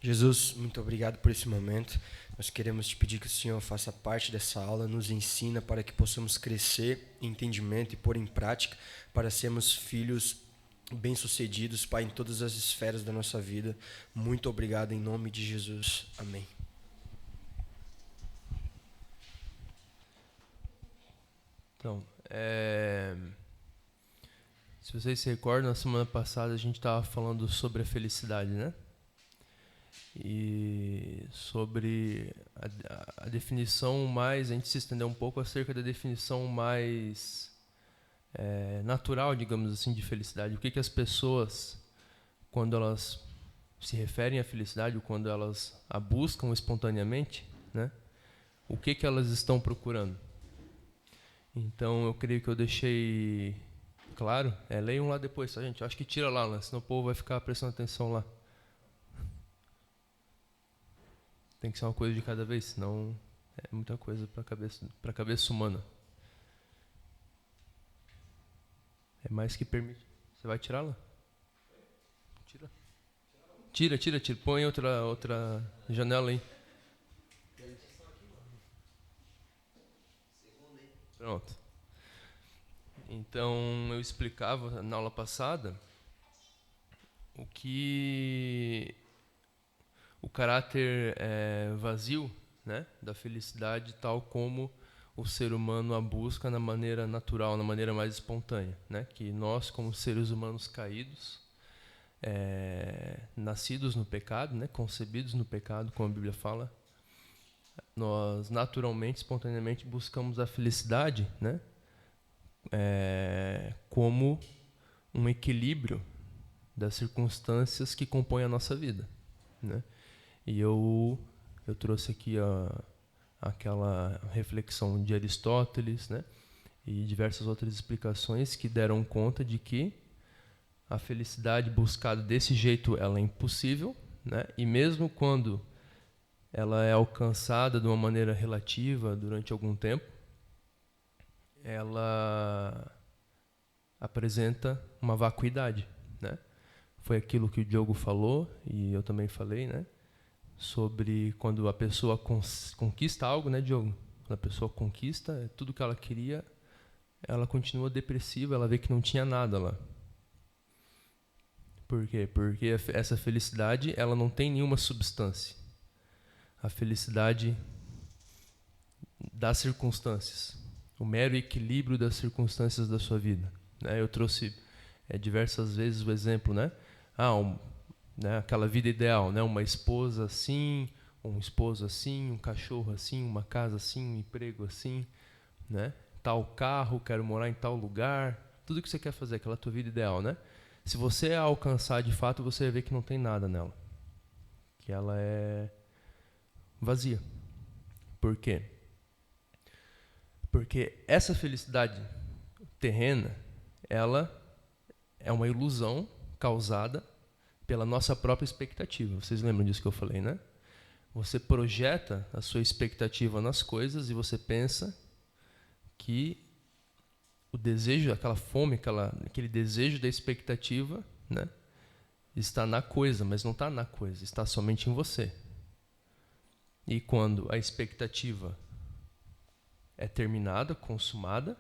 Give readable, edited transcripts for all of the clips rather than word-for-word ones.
Jesus, muito obrigado por esse momento. Nós queremos te pedir que o Senhor faça parte dessa aula, nos ensina para que possamos crescer em entendimento e pôr em prática para sermos filhos bem-sucedidos, Pai, em todas as esferas da nossa vida. Muito obrigado em nome de Jesus. Amém. Então, se vocês se recordam, na semana passada a gente estava falando sobre a felicidade, né? E sobre a definição mais, a gente se estendeu um pouco acerca da definição mais natural, digamos assim, de felicidade. O que as pessoas, quando elas se referem à felicidade, ou quando elas a buscam espontaneamente, né? O que elas estão procurando? Então, eu creio que eu deixei claro. Leiam lá depois, tá, gente? Eu acho que tira lá, né? Senão o povo vai ficar prestando atenção lá. Tem que ser uma coisa de cada vez, senão é muita coisa para a cabeça humana. É mais que permite. Você vai tirá-la? Tira. Põe outra janela aí. Pronto. Então, eu explicava na aula passada o caráter vazio, né, da felicidade, tal como o ser humano a busca na maneira natural, na maneira mais espontânea, né? Que nós, como seres humanos caídos, nascidos no pecado, né, concebidos no pecado, como a Bíblia fala, nós naturalmente, espontaneamente buscamos a felicidade, né, como um equilíbrio das circunstâncias que compõem a nossa vida, né? E eu trouxe aqui aquela reflexão de Aristóteles, né, e diversas outras explicações que deram conta de que a felicidade buscada desse jeito ela é impossível, né? E mesmo quando ela é alcançada de uma maneira relativa durante algum tempo, ela apresenta uma vacuidade, né? Foi aquilo que o Diogo falou e eu também falei, né? Sobre quando a pessoa conquista algo, né, Diogo? Quando a pessoa conquista tudo que ela queria, ela continua depressiva, ela vê que não tinha nada lá. Por quê? Porque essa felicidade ela não tem nenhuma substância. A felicidade das circunstâncias, o mero equilíbrio das circunstâncias da sua vida, né? Eu trouxe diversas vezes o exemplo, né? Né, aquela vida ideal, né? Uma esposa assim, um esposo assim, um cachorro assim, uma casa assim, um emprego assim, né? Tal carro, quero morar em tal lugar, tudo que você quer fazer, aquela tua vida ideal, né? Se você a alcançar de fato, você vai ver que não tem nada nela, que ela é vazia. Por quê? Porque essa felicidade terrena, ela é uma ilusão causada pela nossa própria expectativa. Vocês lembram disso que eu falei, né? Você projeta a sua expectativa nas coisas e você pensa que o desejo, aquela fome, aquele desejo da expectativa, né, está na coisa, mas não está na coisa, está somente em você. E quando a expectativa é terminada, consumada,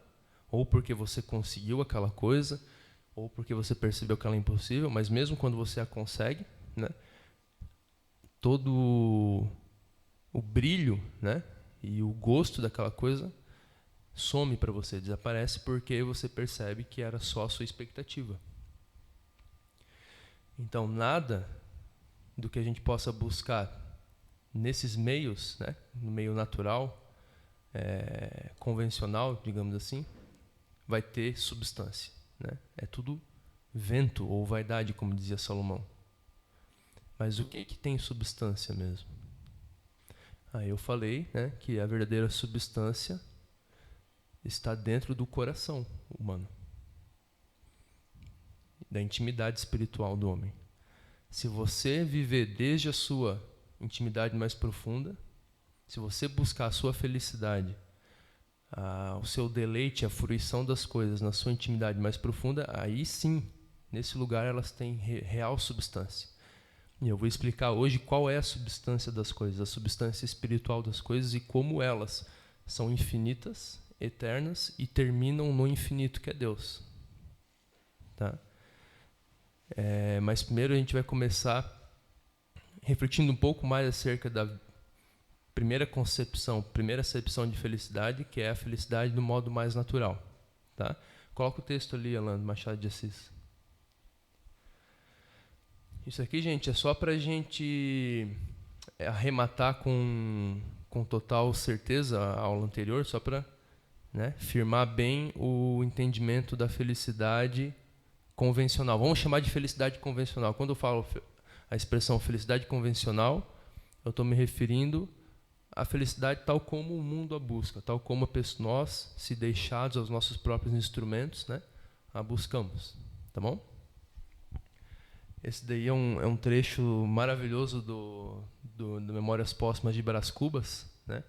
ou porque você conseguiu aquela coisa, ou porque você percebeu que ela é impossível, mas mesmo quando você a consegue, né, todo o brilho, né, e o gosto daquela coisa some para você, desaparece porque você percebe que era só a sua expectativa. Então, nada do que a gente possa buscar nesses meios, né, no meio natural, convencional, digamos assim, vai ter substância, né? É tudo vento ou vaidade, como dizia Salomão. Mas o que tem substância mesmo? Aí eu falei, né, que a verdadeira substância está dentro do coração humano, da intimidade espiritual do homem. Se você viver desde a sua intimidade mais profunda, se você buscar a sua felicidade, o seu deleite, a fruição das coisas na sua intimidade mais profunda, aí sim, nesse lugar elas têm real substância. E eu vou explicar hoje qual é a substância das coisas, a substância espiritual das coisas e como elas são infinitas, eternas e terminam no infinito, que é Deus. Tá? Mas primeiro a gente vai começar refletindo um pouco mais acerca da primeira acepção de felicidade, que é a felicidade do modo mais natural. Tá? Coloca o texto ali, Alan, Machado de Assis. Isso aqui, gente, é só para a gente arrematar com total certeza a aula anterior, só para, né, firmar bem o entendimento da felicidade convencional. Vamos chamar de felicidade convencional. Quando eu falo a expressão felicidade convencional, eu estou me referindo à felicidade tal como o mundo a busca, tal como nós, se deixados aos nossos próprios instrumentos, né, a buscamos. Tá bom? Esse daí é um trecho maravilhoso do Memórias Póstumas de Brás Cubas, né?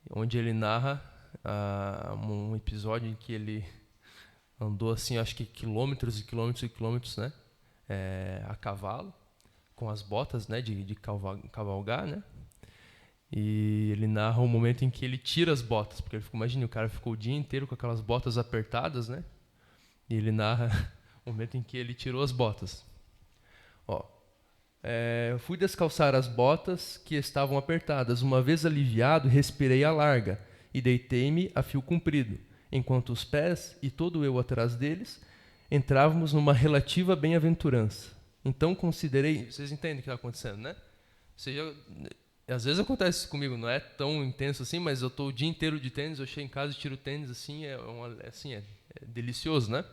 Onde ele narra um episódio em que ele andou assim, acho que quilômetros e quilômetros e quilômetros, né? A cavalo, com as botas, né? de cavalgar, né? E ele narra o momento em que ele tira as botas, porque imagina, o cara ficou o dia inteiro com aquelas botas apertadas, né? E ele narra o momento em que ele tirou as botas. Fui descalçar as botas que estavam apertadas. Uma vez aliviado, respirei a larga e deitei-me a fio comprido, enquanto os pés, e todo eu atrás deles, entrávamos numa relativa bem-aventurança. Então considerei... Vocês entendem o que está acontecendo, né? Às vezes acontece isso comigo, não é tão intenso assim, mas eu estou o dia inteiro de tênis, eu chego em casa e tiro o tênis, assim, é delicioso, né?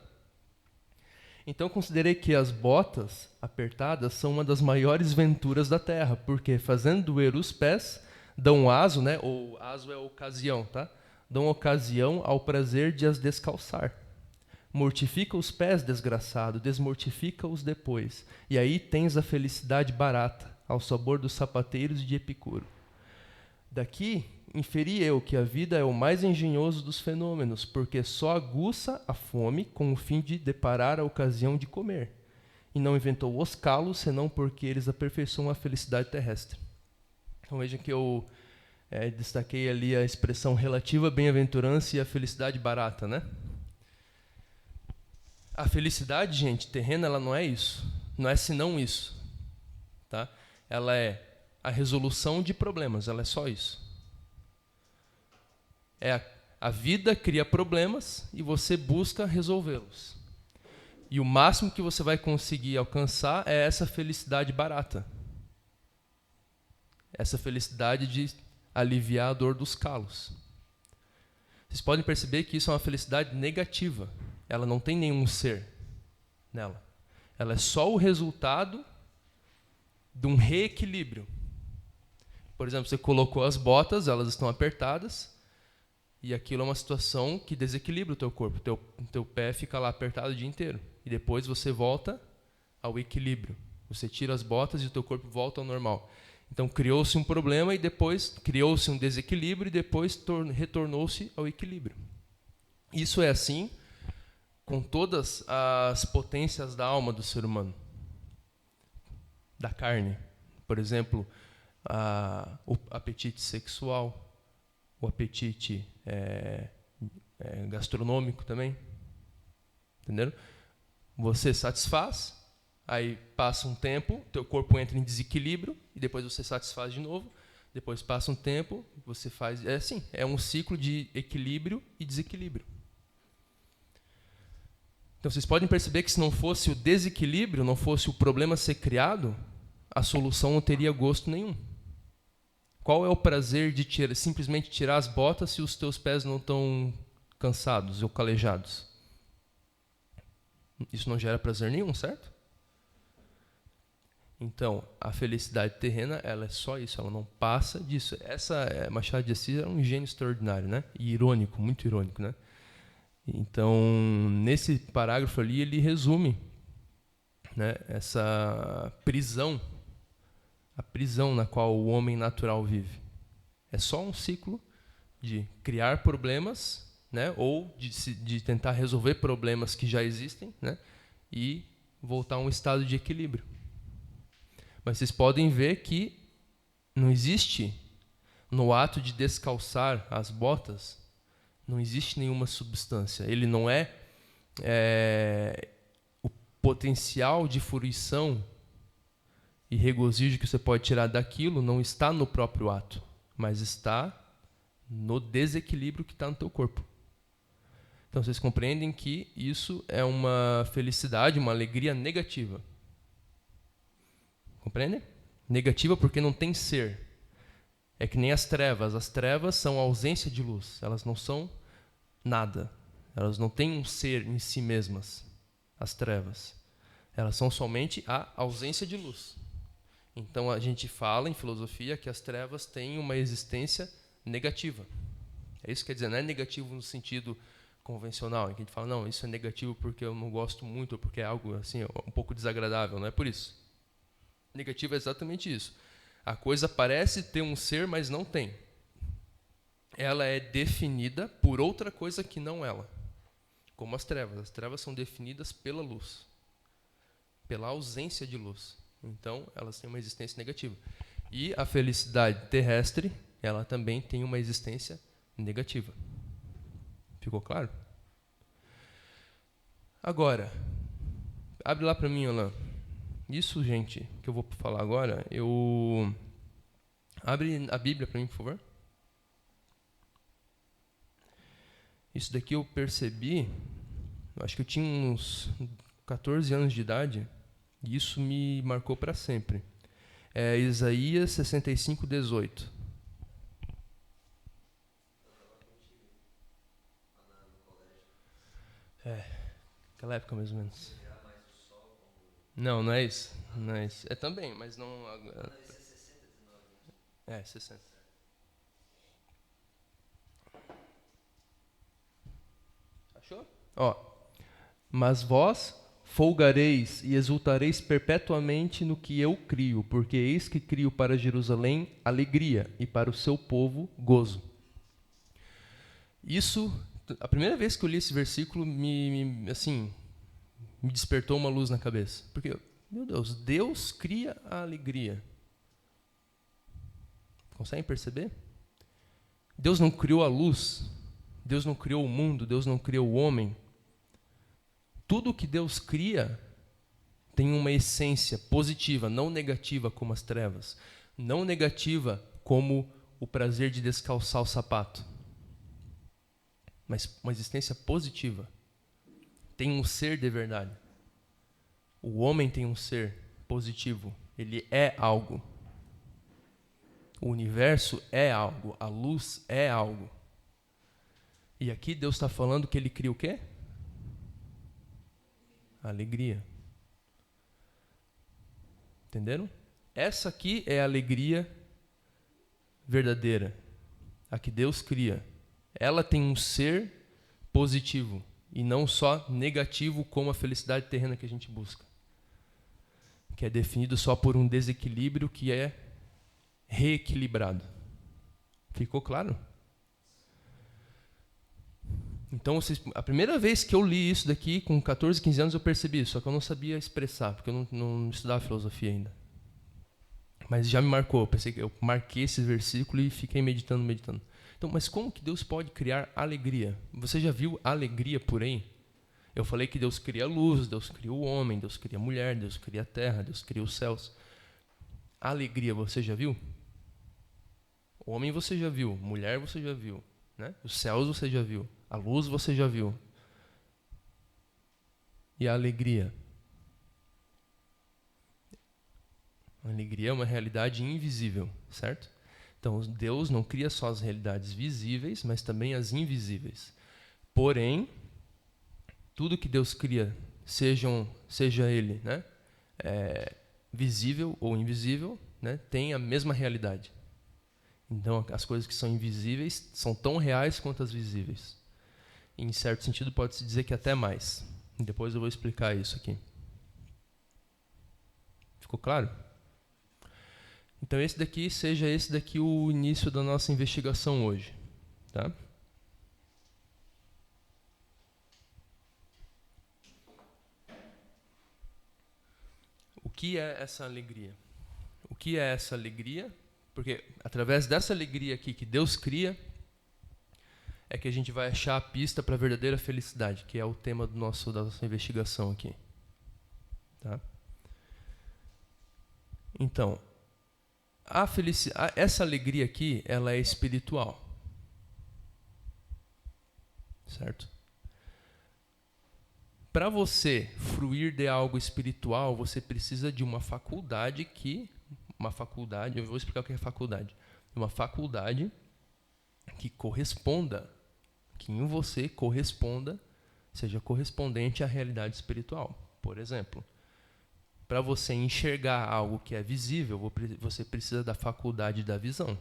Então considerei que as botas apertadas são uma das maiores venturas da terra, porque fazendo doer os pés, dão aso, né? Ou aso é ocasião, tá? Dão ocasião ao prazer de as descalçar. Mortifica os pés, desgraçado, desmortifica-os depois. E aí tens a felicidade barata, ao sabor dos sapateiros de Epicuro. Daqui inferi eu que a vida é o mais engenhoso dos fenômenos, porque só aguça a fome com o fim de deparar a ocasião de comer. E não inventou os calos, senão porque eles aperfeiçoam a felicidade terrestre. Então vejam que eu destaquei ali a expressão relativa bem-aventurança e a felicidade barata, né? A felicidade, gente, terrena, ela não é isso. Não é senão isso. Tá? Ela é a resolução de problemas, ela é só isso. A vida cria problemas e você busca resolvê-los. E o máximo que você vai conseguir alcançar é essa felicidade barata. Essa felicidade de aliviar a dor dos calos. Vocês podem perceber que isso é uma felicidade negativa. Ela não tem nenhum ser nela. Ela é só o resultado de um reequilíbrio. Por exemplo, você colocou as botas, elas estão apertadas, e aquilo é uma situação que desequilibra o teu corpo. Teu pé fica lá apertado o dia inteiro. E depois você volta ao equilíbrio. Você tira as botas e o teu corpo volta ao normal. Então criou-se um problema e depois criou-se um desequilíbrio e depois retornou-se ao equilíbrio. Isso é assim com todas as potências da alma do ser humano. Da carne. Por exemplo, o apetite sexual, o apetite gastronômico também. Entenderam? Você satisfaz, aí passa um tempo, teu corpo entra em desequilíbrio, e depois você satisfaz de novo, depois passa um tempo, você faz... É um ciclo de equilíbrio e desequilíbrio. Então vocês podem perceber que se não fosse o desequilíbrio, não fosse o problema ser criado, a solução não teria gosto nenhum. Qual é o prazer de simplesmente tirar as botas se os teus pés não estão cansados ou calejados? Isso não gera prazer nenhum, certo? Então, a felicidade terrena, ela é só isso, ela não passa disso. Machado de Assis é um gênio extraordinário, né? E irônico, muito irônico, né? Então, nesse parágrafo ali, ele resume, né, essa prisão, a prisão na qual o homem natural vive. É só um ciclo de criar problemas, né, ou de tentar resolver problemas que já existem, né, e voltar a um estado de equilíbrio. Mas vocês podem ver que não existe, no ato de descalçar as botas, não existe nenhuma substância. Ele não é, o potencial de fruição e regozijo que você pode tirar daquilo não está no próprio ato, mas está no desequilíbrio que está no teu corpo. Então vocês compreendem que isso é uma felicidade, uma alegria negativa. Compreendem? Negativa porque não tem ser. É que nem as trevas. As trevas são a ausência de luz. Elas não são nada. Elas não têm um ser em si mesmas. As trevas. Elas são somente a ausência de luz. Então a gente fala em filosofia que as trevas têm uma existência negativa. É isso que quer dizer, não é negativo no sentido convencional, em que a gente fala, não, isso é negativo porque eu não gosto muito, ou porque é algo assim, um pouco desagradável, não é por isso. Negativo é exatamente isso. A coisa parece ter um ser, mas não tem. Ela é definida por outra coisa que não ela. Como as trevas. As trevas são definidas pela luz. Pela ausência de luz. Então, elas têm uma existência negativa. E a felicidade terrestre, ela também tem uma existência negativa. Ficou claro? Agora, abre lá para mim, Alain. Isso, gente, que eu vou falar agora, abre a Bíblia para mim, por favor. Isso daqui eu percebi, acho que eu tinha uns 14 anos de idade, e isso me marcou para sempre. É Isaías 65, 18. Aquela época mais ou menos. Não, não é isso. Não é isso. É também, mas não. É, 60. Achou? Ó. Mas vós folgareis e exultareis perpetuamente no que eu crio, porque eis que crio para Jerusalém alegria e para o seu povo gozo. Isso, a primeira vez que eu li esse versículo, me despertou uma luz na cabeça. Porque, meu Deus, Deus cria a alegria. Conseguem perceber? Deus não criou a luz, Deus não criou o mundo, Deus não criou o homem. Tudo que Deus cria tem uma essência positiva, não negativa como as trevas. Não negativa como o prazer de descalçar o sapato. Mas uma existência positiva. Tem um ser de verdade. O homem tem um ser positivo. Ele é algo. O universo é algo. A luz é algo. E aqui Deus está falando que Ele cria o quê? Alegria. Entenderam? Essa aqui é a alegria verdadeira. A que Deus cria. Ela tem um ser positivo. E não só negativo como a felicidade terrena que a gente busca. Que é definido só por um desequilíbrio que é reequilibrado. Ficou claro? Então, a primeira vez que eu li isso daqui, com 14, 15 anos, eu percebi isso, só que eu não sabia expressar, porque eu não estudava filosofia ainda. Mas já me marcou, eu marquei esse versículo e fiquei meditando. Então, mas como que Deus pode criar alegria? Você já viu alegria por aí? Eu falei que Deus cria a luz, Deus cria o homem, Deus cria a mulher, Deus cria a terra, Deus cria os céus. Alegria, você já viu? Homem você já viu, mulher você já viu, né? Os céus você já viu, a luz você já viu. E a alegria? A alegria é uma realidade invisível, certo? Então, Deus não cria só as realidades visíveis, mas também as invisíveis. Porém, tudo que Deus cria, seja ele, né, visível ou invisível, né, tem a mesma realidade. Então, as coisas que são invisíveis são tão reais quanto as visíveis. E, em certo sentido, pode-se dizer que até mais. Depois eu vou explicar isso aqui. Ficou claro? Então, seja esse daqui o início da nossa investigação hoje. Tá? O que é essa alegria? que é essa alegria, porque através dessa alegria aqui que Deus cria, é que a gente vai achar a pista para a verdadeira felicidade, que é o tema da nossa investigação aqui. Tá? Então, essa alegria aqui, ela é espiritual. Certo? Para você fruir de algo espiritual, você precisa de uma faculdade eu vou explicar o que é faculdade. Uma faculdade que corresponda, que em você corresponda, seja correspondente à realidade espiritual. Por exemplo, para você enxergar algo que é visível, você precisa da faculdade da visão.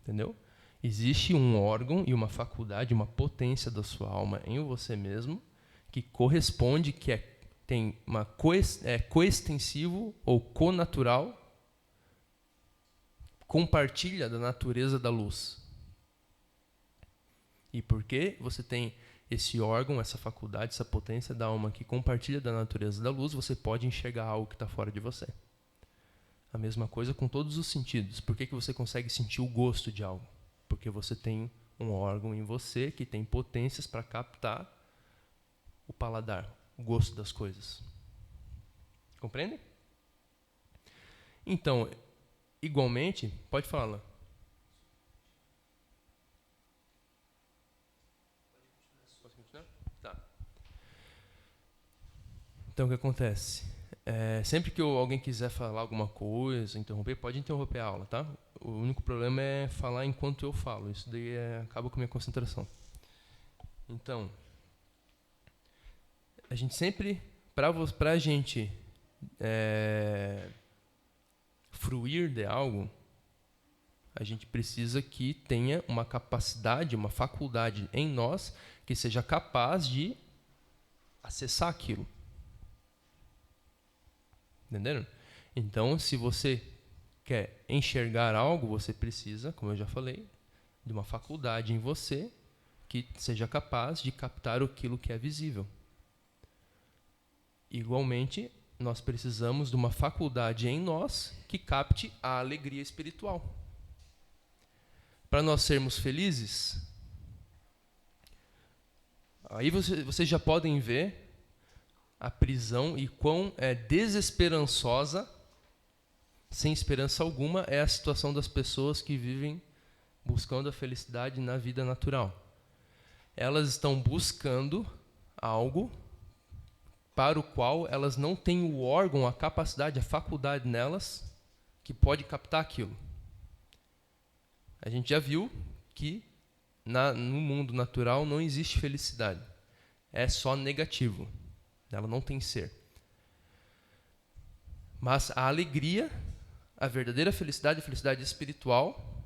Entendeu? Existe um órgão e uma faculdade, uma potência da sua alma em você mesmo, que corresponde, tem uma coextensivo ou conatural, compartilha da natureza da luz. E porque você tem esse órgão, essa faculdade, essa potência da alma que compartilha da natureza da luz, você pode enxergar algo que está fora de você. A mesma coisa com todos os sentidos. Por que você consegue sentir o gosto de algo? Porque você tem um órgão em você que tem potências para captar o paladar, o gosto das coisas. Compreende? Então, igualmente, pode falar, Alan. Posso continuar? Tá. Então, o que acontece? Sempre que alguém quiser falar alguma coisa, interromper, pode interromper a aula, tá? O único problema é falar enquanto eu falo. Isso daí acaba com a minha concentração. Então, a gente sempre, para a gente fruir de algo, a gente precisa que tenha uma capacidade, uma faculdade em nós que seja capaz de acessar aquilo. Entenderam? Então, se você quer enxergar algo, você precisa, como eu já falei, de uma faculdade em você que seja capaz de captar aquilo que é visível. Igualmente, nós precisamos de uma faculdade em nós que capte a alegria espiritual. Para nós sermos felizes, aí vocês já podem ver a prisão e quão desesperançosa, sem esperança alguma, é a situação das pessoas que vivem buscando a felicidade na vida natural. Elas estão buscando algo para o qual elas não têm o órgão, a capacidade, a faculdade nelas que pode captar aquilo. A gente já viu que no mundo natural não existe felicidade. É só negativo. Ela não tem ser. Mas a alegria, a verdadeira felicidade, a felicidade espiritual,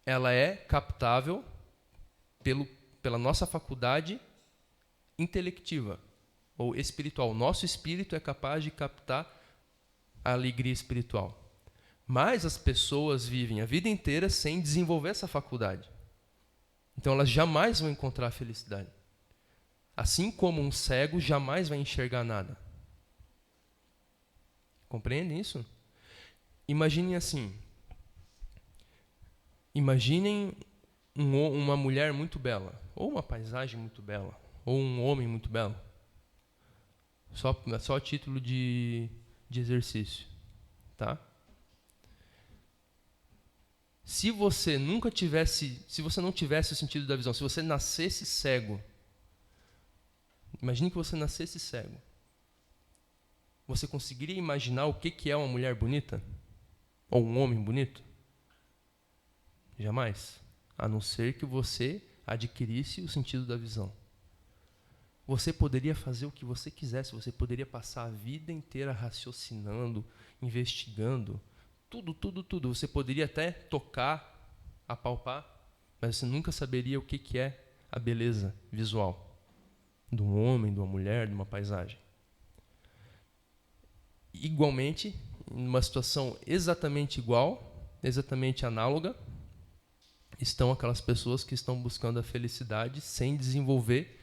ela é captável pela nossa faculdade intelectiva ou espiritual. Nosso espírito é capaz de captar a alegria espiritual. Mas as pessoas vivem a vida inteira sem desenvolver essa faculdade. Então elas jamais vão encontrar a felicidade. Assim como um cego jamais vai enxergar nada. Compreendem isso? Imaginem assim. Imaginem uma mulher muito bela, ou uma paisagem muito bela, ou um homem muito belo. Só a título de exercício. Tá? Se você não tivesse o sentido da visão, se você nascesse cego, imagine que você nascesse cego. Você conseguiria imaginar o que é uma mulher bonita? Ou um homem bonito? Jamais. A não ser que você adquirisse o sentido da visão. Você poderia fazer o que você quisesse, você poderia passar a vida inteira raciocinando, investigando, tudo. Você poderia até tocar, apalpar, mas você nunca saberia o que é a beleza visual de um homem, de uma mulher, de uma paisagem. Igualmente, em uma situação exatamente igual, exatamente análoga, estão aquelas pessoas que estão buscando a felicidade sem desenvolver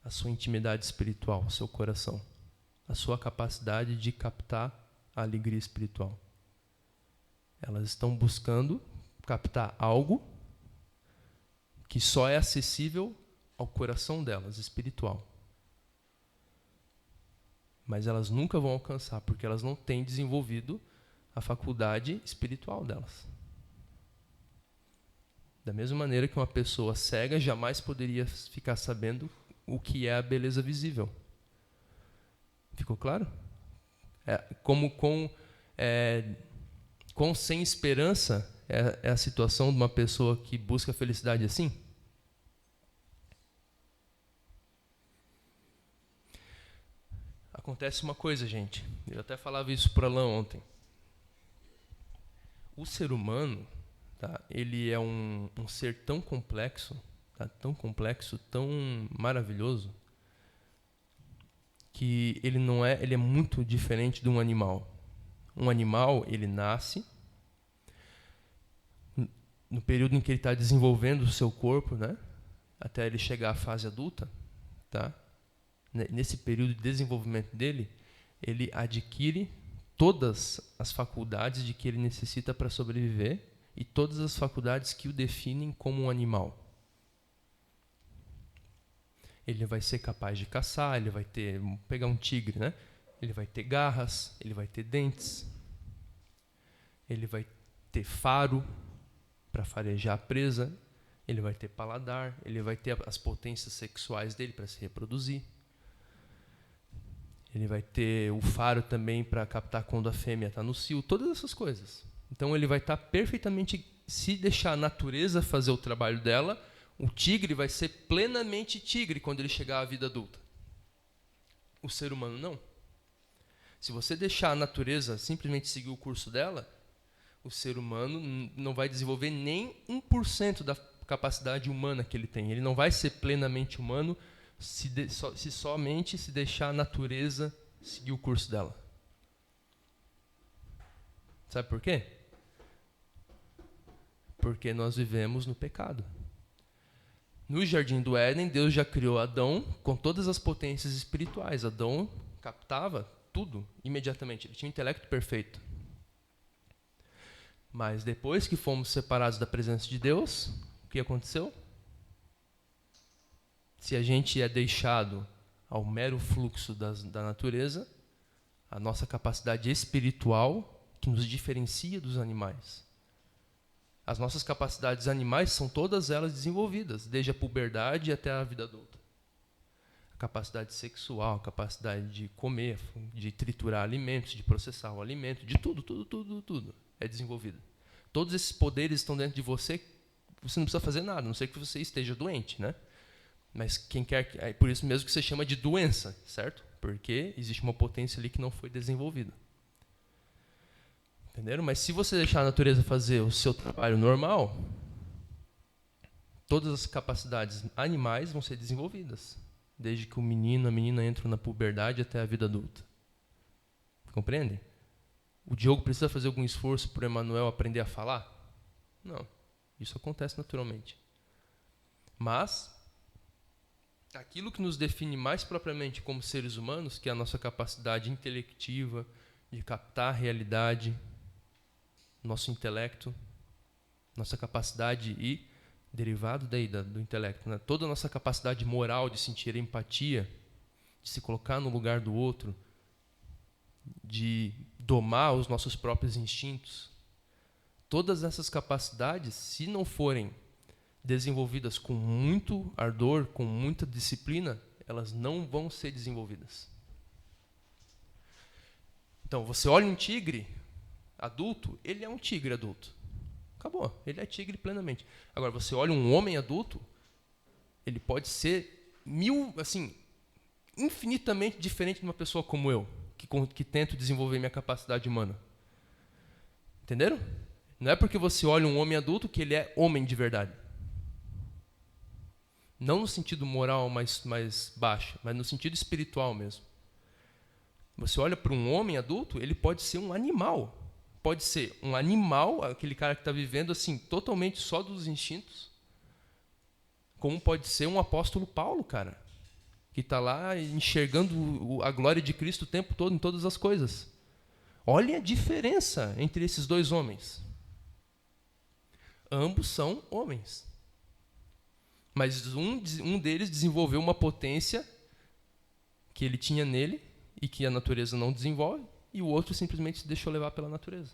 a sua intimidade espiritual, o seu coração. a sua capacidade de captar a alegria espiritual. Elas estão buscando captar algo que só é acessível ao coração delas, espiritual. Mas elas nunca vão alcançar, porque elas não têm desenvolvido a faculdade espiritual delas. Da mesma maneira que uma pessoa cega jamais poderia ficar sabendo o que é a beleza visível. Ficou claro? Com sem esperança é a situação de uma pessoa que busca a felicidade assim? Acontece uma coisa, gente. Eu até falava isso para Alain ontem. O ser humano, tá, ele é um ser tão complexo, tá, tão complexo, tão maravilhoso, que ele é muito diferente de um animal. Um animal, ele nasce, no período em que ele está desenvolvendo o seu corpo, né, até ele chegar à fase adulta, tá? Nesse período de desenvolvimento dele, ele adquire todas as faculdades de que ele necessita para sobreviver e todas as faculdades que o definem como um animal. Ele vai ser capaz de caçar, ele vai ter, pegar um tigre, né? Ele vai ter garras, ele vai ter dentes, ele vai ter faro para farejar a presa, ele vai ter paladar, ele vai ter as potências sexuais dele para se reproduzir. Ele vai ter o faro também para captar quando a fêmea está no cio, todas essas coisas. Então ele vai estar perfeitamente, se deixar a natureza fazer o trabalho dela, o tigre vai ser plenamente tigre quando ele chegar à vida adulta. O ser humano não. Se você deixar a natureza simplesmente seguir o curso dela, o ser humano não vai desenvolver nem 1% da capacidade humana que ele tem. Ele não vai ser plenamente humano se somente se deixar a natureza seguir o curso dela. Sabe por quê? Porque nós vivemos no pecado. No Jardim do Éden, Deus já criou Adão com todas as potências espirituais. Adão captava tudo imediatamente. Ele tinha um intelecto perfeito. Mas depois que fomos separados da presença de Deus, o que aconteceu? Se a gente é deixado ao mero fluxo da natureza, a nossa capacidade espiritual, que nos diferencia dos animais. As nossas capacidades animais são todas elas desenvolvidas, desde a puberdade até a vida adulta. A capacidade sexual, a capacidade de comer, de triturar alimentos, de processar o alimento, de tudo é desenvolvida. Todos esses poderes estão dentro de você, você não precisa fazer nada, a não ser que você esteja doente, né? Mas quem quer, é por isso mesmo que você chama de doença, certo? Porque existe uma potência ali que não foi desenvolvida. Entenderam? Mas se você deixar a natureza fazer o seu trabalho normal, todas as capacidades animais vão ser desenvolvidas, desde que o menino, a menina entram na puberdade até a vida adulta. Compreende? O Diogo precisa fazer algum esforço para o Emanuel aprender a falar? Não. Isso acontece naturalmente. Mas aquilo que nos define mais propriamente como seres humanos, que é a nossa capacidade intelectiva de captar a realidade, nosso intelecto, nossa capacidade e, derivado daí do intelecto, né? Toda a nossa capacidade moral de sentir empatia, de se colocar no lugar do outro, de domar os nossos próprios instintos, todas essas capacidades, se não forem desenvolvidas com muito ardor, com muita disciplina, elas não vão ser desenvolvidas. Então, você olha um tigre adulto, ele é um tigre adulto. Acabou, ele é tigre plenamente. Agora, você olha um homem adulto, ele pode ser infinitamente diferente de uma pessoa como eu, que tento desenvolver minha capacidade humana. Entenderam? Não é porque você olha um homem adulto que ele é homem de verdade. Não no sentido moral mais baixo, mas no sentido espiritual mesmo. Você olha para um homem adulto, ele pode ser um animal. Pode ser um animal, aquele cara que está vivendo assim, totalmente só dos instintos. Como pode ser um apóstolo Paulo, cara. que está lá enxergando a glória de Cristo o tempo todo em todas as coisas. Olhem a diferença entre esses dois homens. Ambos são homens. Mas um deles desenvolveu uma potência que ele tinha nele e que a natureza não desenvolve, e o outro simplesmente se deixou levar pela natureza.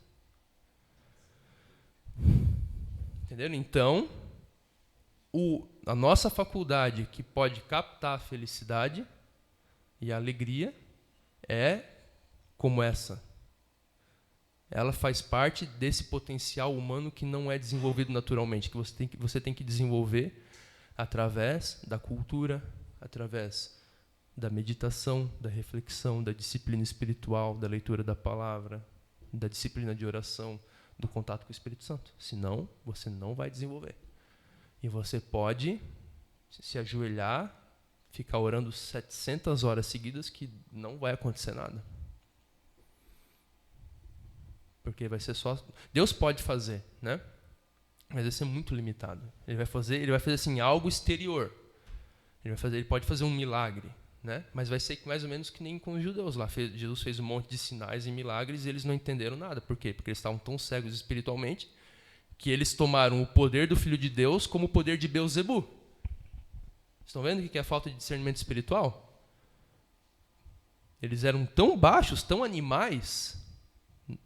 Entenderam? Então, a nossa faculdade que pode captar a felicidade e a alegria é como essa. Ela faz parte desse potencial humano que não é desenvolvido naturalmente, que você tem que desenvolver através da cultura, através da meditação, da reflexão, da disciplina espiritual, da leitura da palavra, da disciplina de oração, do contato com o Espírito Santo. Senão, você não vai desenvolver. E você pode se ajoelhar, ficar orando 700 horas seguidas que não vai acontecer nada. Porque vai ser só... Deus pode fazer, né? Mas vai ser muito limitado. Ele vai fazer assim, algo exterior. Ele pode fazer um milagre, né? Mas vai ser mais ou menos que nem com os judeus lá. Jesus fez um monte de sinais e milagres e eles não entenderam nada. Por quê? Porque eles estavam tão cegos espiritualmente que eles tomaram o poder do Filho de Deus como o poder de Beelzebu. Estão vendo o que é a falta de discernimento espiritual? Eles eram tão baixos, tão animais.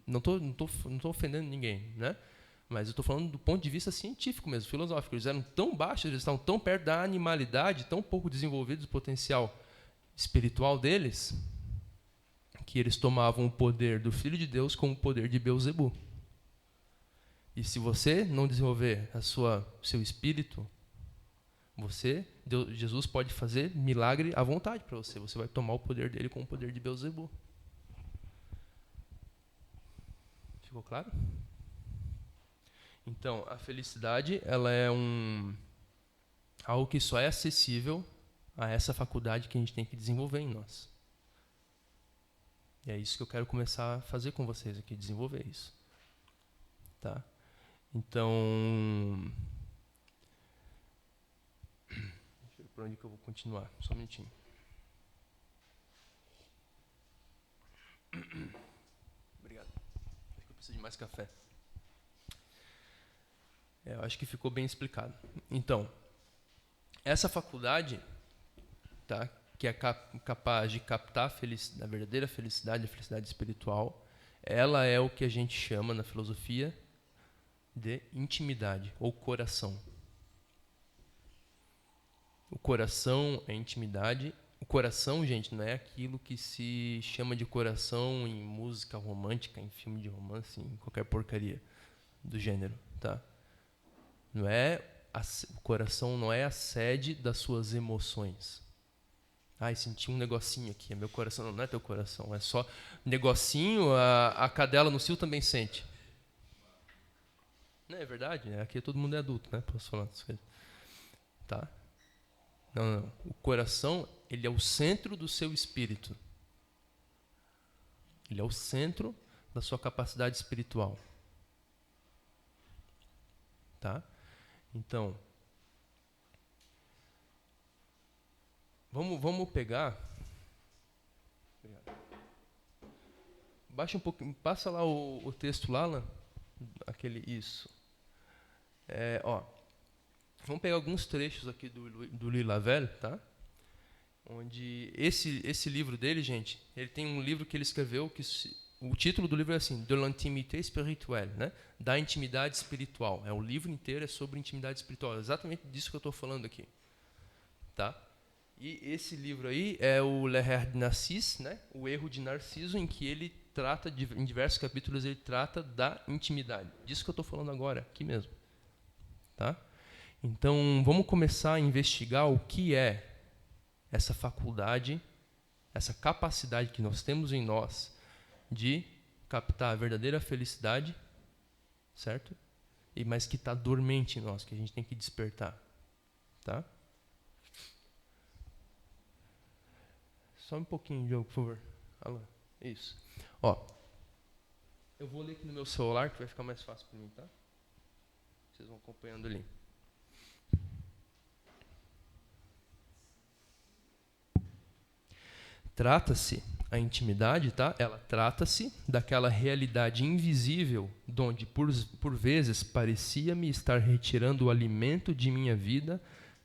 Não tô ofendendo ninguém, né? Mas eu estou falando do ponto de vista científico mesmo, filosófico. Eles eram tão baixos, eles estavam tão perto da animalidade, tão pouco desenvolvidos o potencial espiritual deles, que eles tomavam o poder do Filho de Deus como o poder de Beelzebu. E se você não desenvolver seu espírito, Jesus pode fazer milagre à vontade para você. Você vai tomar o poder dele como o poder de Beelzebu. Ficou claro? Então, a felicidade, ela é algo que só é acessível a essa faculdade que a gente tem que desenvolver em nós. E é isso que eu quero começar a fazer com vocês aqui, desenvolver isso. Tá? Então, deixa eu ver por onde que eu vou continuar. Só um minutinho. Obrigado. Acho que eu preciso de mais café. Eu acho que ficou bem explicado. Então, essa faculdade, tá, que é capaz de captar a verdadeira felicidade, a felicidade espiritual, ela é o que a gente chama na filosofia de intimidade, ou coração. O coração é intimidade. O coração, gente, não é aquilo que se chama de coração em música romântica, em filme de romance, em qualquer porcaria do gênero, tá? O coração não é a sede das suas emoções. Senti um negocinho aqui, é meu coração. Não é teu coração, é só negocinho, a cadela no cio também sente. Não é verdade? Aqui todo mundo é adulto, né? Posso falar essas coisas. Tá? Não. O coração, ele é o centro do seu espírito. Ele é o centro da sua capacidade espiritual. Tá? Então, vamos pegar. Obrigado. Baixa um pouquinho, passa lá o texto lá, Alan. Isso. Vamos pegar alguns trechos aqui do Louis Lavelle, tá? Onde esse livro dele, gente, ele tem um livro que ele escreveu o título do livro é assim, De l'intimité spirituelle, né? Da intimidade espiritual. O livro inteiro é sobre intimidade espiritual, é exatamente disso que eu estou falando aqui, tá? E esse livro aí é o L'erreur de Narcisse, né? O erro de Narciso, em que ele trata em diversos capítulos ele trata da intimidade. Disso que eu estou falando agora, aqui mesmo, tá? Então, vamos começar a investigar o que é essa faculdade, essa capacidade que nós temos em nós de captar a verdadeira felicidade, certo? Mas que está dormente em nós, que a gente tem que despertar, tá? Só um pouquinho, Diogo, por favor. Alô, isso. Eu vou ler aqui no meu celular, que vai ficar mais fácil para mim, tá? Vocês vão acompanhando ali. Trata-se, a intimidade, tá? Ela trata-se daquela realidade invisível, onde por vezes parecia-me estar retirando o alimento de minha vida,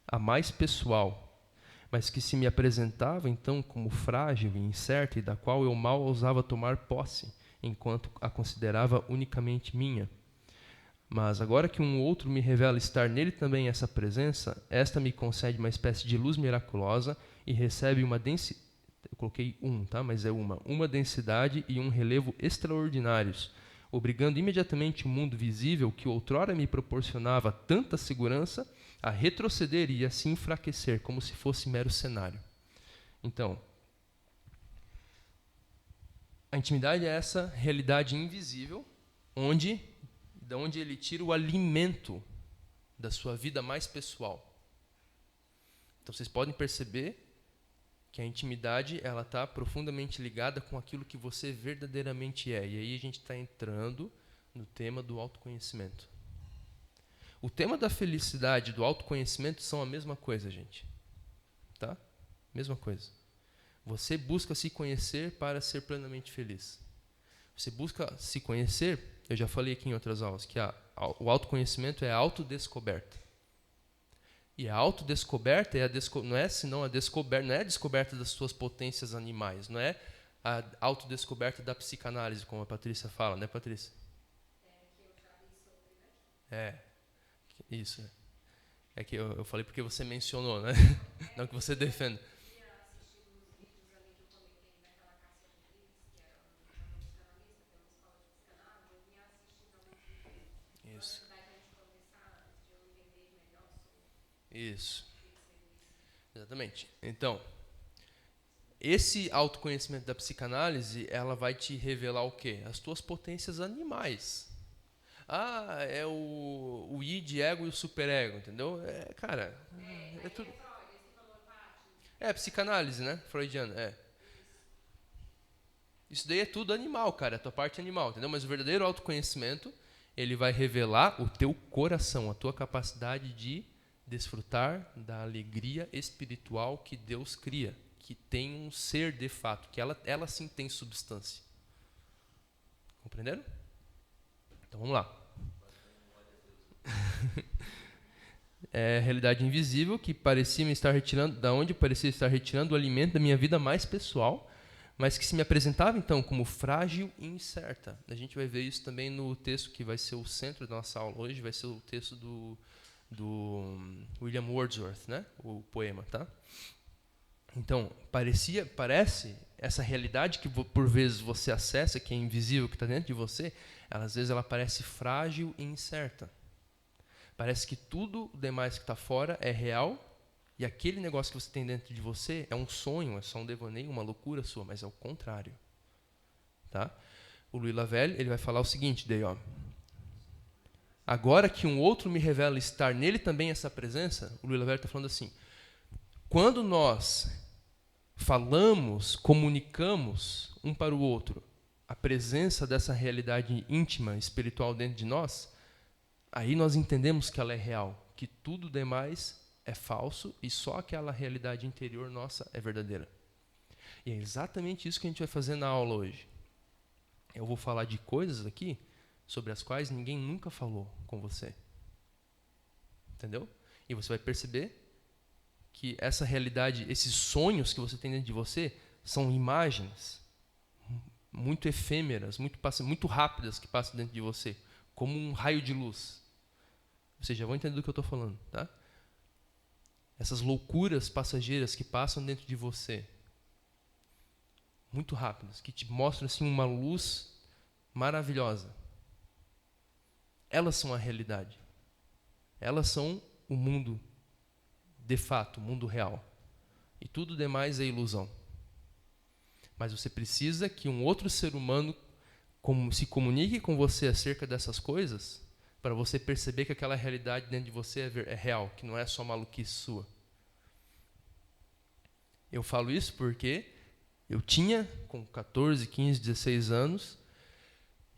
a mais pessoal, mas que se me apresentava então como frágil e incerta e da qual eu mal ousava tomar posse, enquanto a considerava unicamente minha. Mas agora que um outro me revela estar nele também essa presença, esta me concede uma espécie de luz miraculosa e recebe uma densidade, eu coloquei tá? Mas é uma densidade e um relevo extraordinários, obrigando imediatamente o mundo visível que outrora me proporcionava tanta segurança a retroceder e assim enfraquecer, como se fosse mero cenário. Então, a intimidade é essa realidade invisível, de onde ele tira o alimento da sua vida mais pessoal. Então, vocês podem perceber que a intimidade ela está profundamente ligada com aquilo que você verdadeiramente é. E aí a gente está entrando no tema do autoconhecimento. O tema da felicidade e do autoconhecimento são a mesma coisa, gente. Tá? Mesma coisa. Você busca se conhecer para ser plenamente feliz. Você busca se conhecer, eu já falei aqui em outras aulas, que o autoconhecimento é a autodescoberta. E a autodescoberta não é a descoberta das suas potências animais, não é a autodescoberta da psicanálise, como a Patrícia fala, né, Patrícia? Que eu já vi sobre, né? Isso. É que eu falei porque você mencionou, né? Não que você defenda. Eu tinha assistido os vídeos ali que eu comentei daquela Cássia Rodrigues, que era uma psicanalista, tem uma escola de psicanálise, eu vinha assistindo alguns vídeos. Isso. Para a gente conversar, antes de eu entender melhor sobre Isso. o que seria isso. Exatamente. Então, esse autoconhecimento da psicanálise, ela vai te revelar o quê? As tuas potências animais. É o id, ego e o superego, entendeu? Cara, é tudo. Psicanálise, né? Freudiana, Isso daí é tudo animal, cara, é a tua parte animal, entendeu? Mas o verdadeiro autoconhecimento, ele vai revelar o teu coração, a tua capacidade de desfrutar da alegria espiritual que Deus cria, que tem um ser de fato, que ela sim tem substância. Compreenderam? Então vamos lá. Realidade invisível que parecia me estar retirando, da onde parecia estar retirando o alimento da minha vida mais pessoal, mas que se me apresentava então como frágil e incerta. A gente vai ver isso também no texto que vai ser o centro da nossa aula hoje, vai ser o texto do William Wordsworth, né? O poema, tá? Então, parece essa realidade que por vezes você acessa, que é invisível, que está dentro de você, às vezes ela parece frágil e incerta. Parece que tudo demais que está fora é real e aquele negócio que você tem dentro de você é um sonho, é só um devaneio, uma loucura sua, mas é o contrário. Tá? O Louis Lavelle, ele vai falar o seguinte, daí, ó. Agora que um outro me revela estar nele também essa presença, o Louis Lavelle está falando assim, quando nós falamos, comunicamos um para o outro a presença dessa realidade íntima, espiritual dentro de nós, aí nós entendemos que ela é real, que tudo demais é falso e só aquela realidade interior nossa é verdadeira. E é exatamente isso que a gente vai fazer na aula hoje. Eu vou falar de coisas aqui sobre as quais ninguém nunca falou com você. Entendeu? E você vai perceber que essa realidade, esses sonhos que você tem dentro de você, são imagens muito efêmeras, muito rápidas que passam dentro de você, como um raio de luz. Vocês já vão entender do que eu estou falando, tá? Essas loucuras passageiras que passam dentro de você, muito rápidas, que te mostram assim uma luz maravilhosa. Elas são a realidade. Elas são o mundo de fato, o mundo real. E tudo demais é ilusão. Mas você precisa que um outro ser humano se comunique com você acerca dessas coisas para você perceber que aquela realidade dentro de você é real, que não é só maluquice sua. Eu falo isso porque eu tinha, com 14, 15, 16 anos,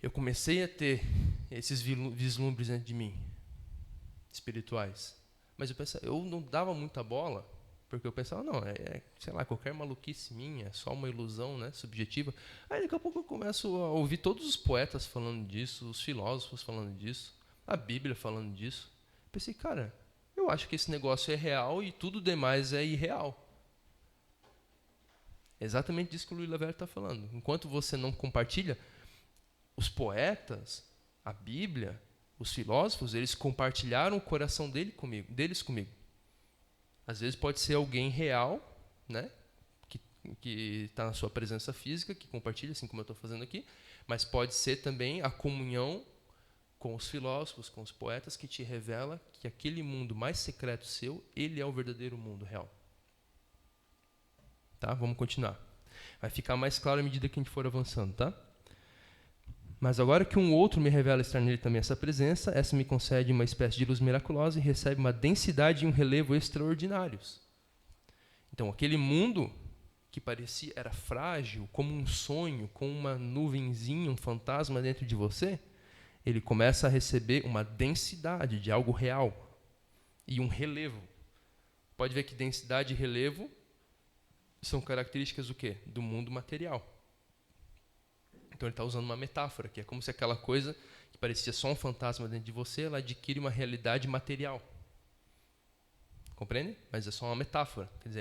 eu comecei a ter esses vislumbres dentro de mim, espirituais. Mas eu não dava muita bola Porque eu pensava, não, sei lá, qualquer maluquice minha, é só uma ilusão, né, subjetiva. Aí daqui a pouco eu começo a ouvir todos os poetas falando disso, os filósofos falando disso, a Bíblia falando disso. Pensei, cara, eu acho que esse negócio é real e tudo demais é irreal. É exatamente disso que o Louis Laverne está falando. Enquanto você não compartilha, os poetas, a Bíblia, os filósofos, eles compartilharam o coração deles comigo. Às vezes pode ser alguém real, né, que está na sua presença física, que compartilha, assim como eu estou fazendo aqui, mas pode ser também a comunhão com os filósofos, com os poetas, que te revela que aquele mundo mais secreto seu, ele é o verdadeiro mundo real. Tá? Vamos continuar. Vai ficar mais claro à medida que a gente for avançando, tá? Mas agora que um outro me revela estar nele também essa presença, essa me concede uma espécie de luz miraculosa e recebe uma densidade e um relevo extraordinários. Então, aquele mundo que parecia era frágil, como um sonho, com uma nuvenzinha, um fantasma dentro de você, ele começa a receber uma densidade de algo real e um relevo. Pode ver que densidade e relevo são características do quê? Do mundo material. Então ele está usando uma metáfora, que é como se aquela coisa que parecia só um fantasma dentro de você, ela adquire uma realidade material. Compreende? Mas é só uma metáfora. Quer dizer,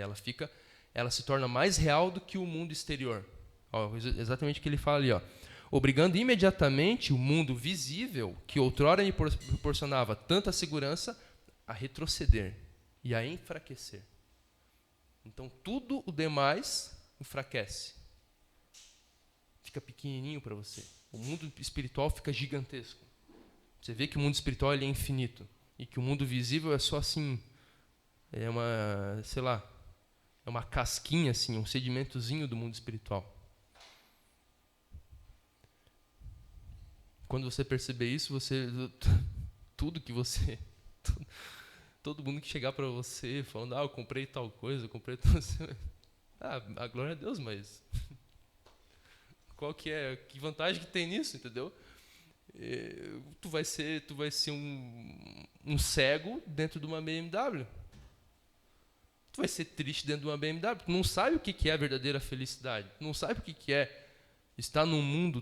ela se torna mais real do que o mundo exterior. Ó, exatamente o que ele fala ali, ó. Obrigando imediatamente o mundo visível, que outrora me proporcionava tanta segurança, a retroceder e a enfraquecer. Então tudo o demais enfraquece. Fica pequenininho para você. O mundo espiritual fica gigantesco. Você vê que o mundo espiritual ele é infinito e que o mundo visível é só assim, é uma, sei lá, é uma casquinha assim, um sedimentozinho do mundo espiritual. Quando você perceber isso, tudo que você, todo mundo que chegar para você falando, eu comprei tal coisa, eu comprei tal coisa, a glória a Deus, mas qual que é, que vantagem que tem nisso, entendeu? Tu vai ser um cego dentro de uma BMW. Tu vai ser triste dentro de uma BMW. Tu não sabe o que é a verdadeira felicidade. Tu não sabe o que é estar num mundo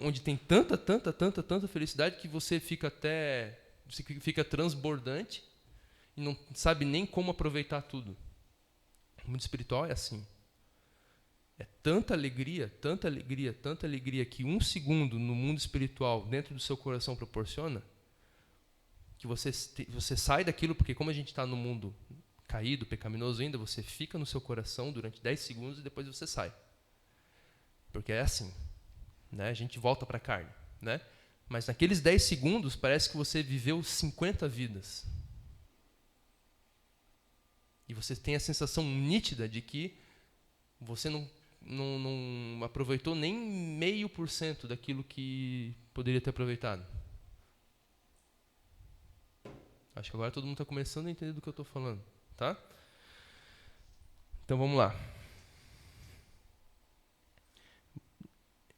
onde tem tanta felicidade que você fica transbordante e não sabe nem como aproveitar tudo. O mundo espiritual é assim. É tanta alegria que um segundo no mundo espiritual dentro do seu coração proporciona que você sai daquilo, porque como a gente está no mundo caído, pecaminoso ainda, você fica no seu coração durante 10 segundos e depois você sai. Porque é assim, né? A gente volta para a carne, né? Mas naqueles 10 segundos parece que você viveu 50 vidas. E você tem a sensação nítida de que você não aproveitou nem 0,5% daquilo que poderia ter aproveitado. Acho que agora todo mundo está começando a entender do que eu estou falando, tá? Então vamos lá.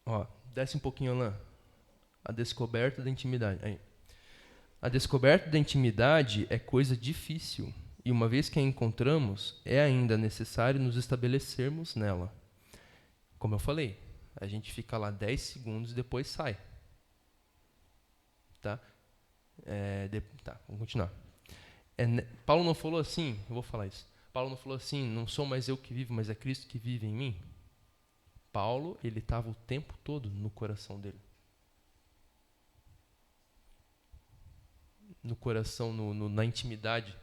Ó, desce um pouquinho, Alain. A descoberta da intimidade. Aí. A descoberta da intimidade é coisa difícil, e uma vez que a encontramos, é ainda necessário nos estabelecermos nela. Como eu falei, a gente fica lá 10 segundos e depois sai. Tá? Tá, vamos continuar. Paulo não falou assim, eu vou falar isso. Paulo não falou assim, não sou mais eu que vivo, mas é Cristo que vive em mim. Paulo, ele estava o tempo todo no coração dele. No coração, na intimidade,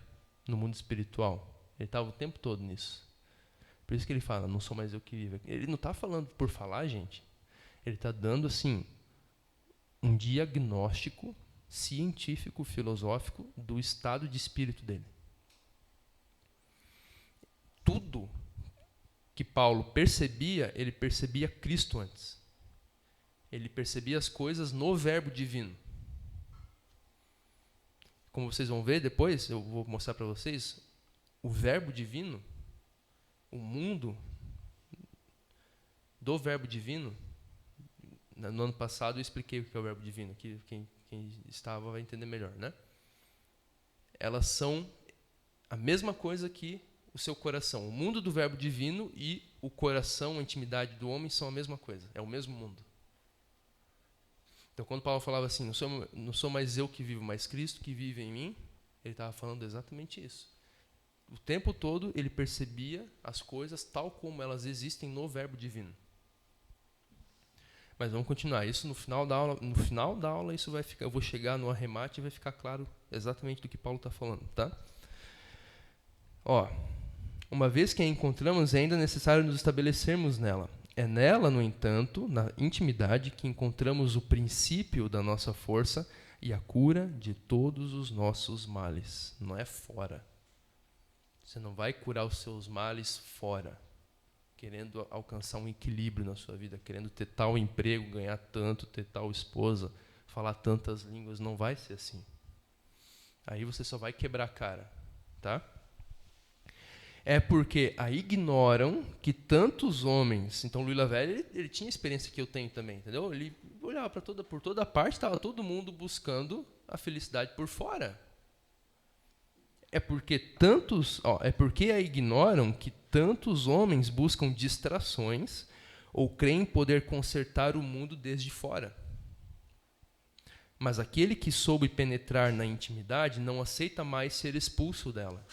no mundo espiritual. Ele estava o tempo todo nisso. Por isso que ele fala, não sou mais eu que vivo. Ele não está falando por falar, gente. Ele está dando, assim, um diagnóstico científico, filosófico do estado de espírito dele. Tudo que Paulo percebia, ele percebia Cristo antes. Ele percebia as coisas no verbo divino. Como vocês vão ver depois, eu vou mostrar para vocês, o verbo divino, o mundo do verbo divino, no ano passado eu expliquei o que é o verbo divino, que quem estava vai entender melhor, né? Elas são a mesma coisa que o seu coração. O mundo do verbo divino e o coração, a intimidade do homem são a mesma coisa, é o mesmo mundo. Então, quando Paulo falava assim, não sou mais eu que vivo, mas Cristo que vive em mim, ele estava falando exatamente isso. O tempo todo ele percebia as coisas tal como elas existem no verbo divino. Mas vamos continuar. Isso no final da aula isso vai ficar. Eu vou chegar no arremate e vai ficar claro exatamente do que Paulo está falando, tá? Ó, uma vez que a encontramos, é ainda necessário nos estabelecermos nela. É nela, no entanto, na intimidade, que encontramos o princípio da nossa força e a cura de todos os nossos males. Não é fora. Você não vai curar os seus males fora, querendo alcançar um equilíbrio na sua vida, querendo ter tal emprego, ganhar tanto, ter tal esposa, falar tantas línguas. Não vai ser assim. Aí você só vai quebrar a cara, tá? É porque a ignoram que tantos homens... Então, o Luiz Lavelle, ele tinha a experiência que eu tenho também, entendeu? Ele olhava por toda parte, estava todo mundo buscando a felicidade por fora. É porque a ignoram que tantos homens buscam distrações ou creem poder consertar o mundo desde fora. Mas aquele que soube penetrar na intimidade não aceita mais ser expulso dela.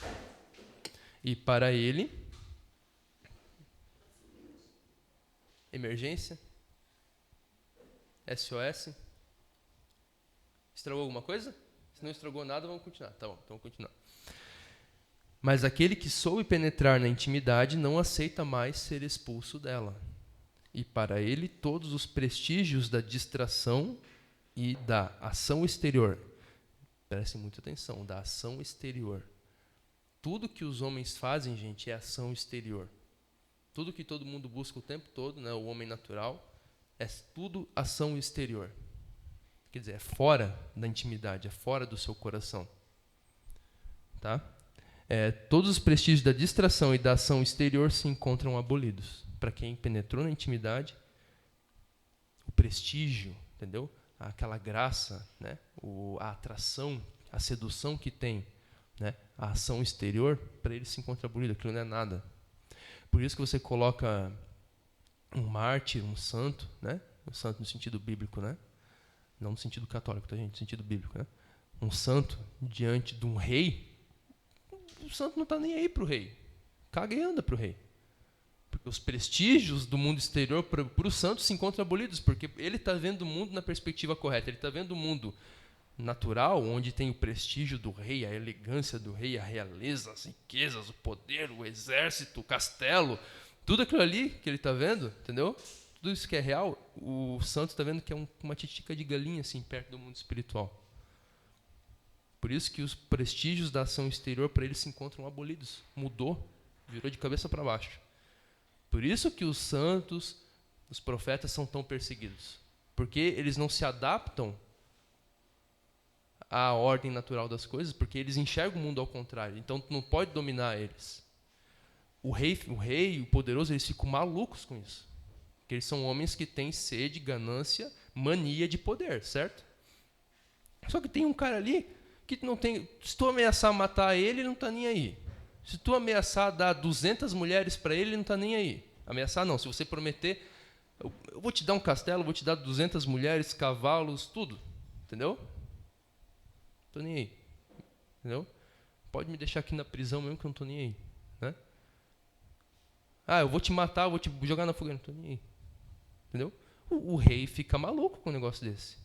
E para ele, emergência, SOS, estragou alguma coisa? Se não estragou nada, vamos continuar. Tá bom, então vamos continuar. Mas aquele que soube penetrar na intimidade não aceita mais ser expulso dela. E para ele, todos os prestígios da distração e da ação exterior, prestem muita atenção, da ação exterior. Tudo que os homens fazem, gente, é ação exterior. Tudo que todo mundo busca o tempo todo, né, o homem natural, é tudo ação exterior. Quer dizer, é fora da intimidade, é fora do seu coração. Tá? Todos os prestígios da distração e da ação exterior se encontram abolidos. Para quem penetrou na intimidade, o prestígio, entendeu? Aquela graça, né? A atração, a sedução que tem, né? A ação exterior, para ele se encontra abolida, aquilo não é nada. Por isso que você coloca um mártir, um santo, né? Um santo no sentido bíblico, né? Não no sentido católico, tá, gente? No sentido bíblico, né? Um santo diante de um rei, o santo não está nem aí para o rei. Caga e anda para o rei. Porque os prestígios do mundo exterior para o santo se encontram abolidos, porque ele está vendo o mundo na perspectiva correta. Ele está vendo o mundo natural, onde tem o prestígio do rei, a elegância do rei, a realeza, as riquezas, o poder, o exército, o castelo. Tudo aquilo ali que ele está vendo, entendeu? Tudo isso que é real, o santo está vendo que é uma titica de galinha assim, perto do mundo espiritual. Por isso que os prestígios da ação exterior para ele se encontram abolidos. Mudou, virou de cabeça para baixo. Por isso que os santos, os profetas são tão perseguidos. Porque eles não se adaptam à ordem natural das coisas, porque eles enxergam o mundo ao contrário. Então, tu não pode dominar eles. O rei, o poderoso, eles ficam malucos com isso. Porque eles são homens que têm sede, ganância, mania de poder, certo? Só que tem um cara ali que não tem... Se tu ameaçar matar ele, ele não está nem aí. Se tu ameaçar dar 200 mulheres para ele, ele não está nem aí. Ameaçar não, se você prometer, eu vou te dar um castelo, vou te dar 200 mulheres, cavalos, tudo. Entendeu? Estou nem aí. Entendeu? Pode me deixar aqui na prisão mesmo que eu não estou nem aí. Né? Eu vou te matar, eu vou te jogar na fogueira, não estou nem aí. Entendeu? O rei fica maluco com um negócio desse.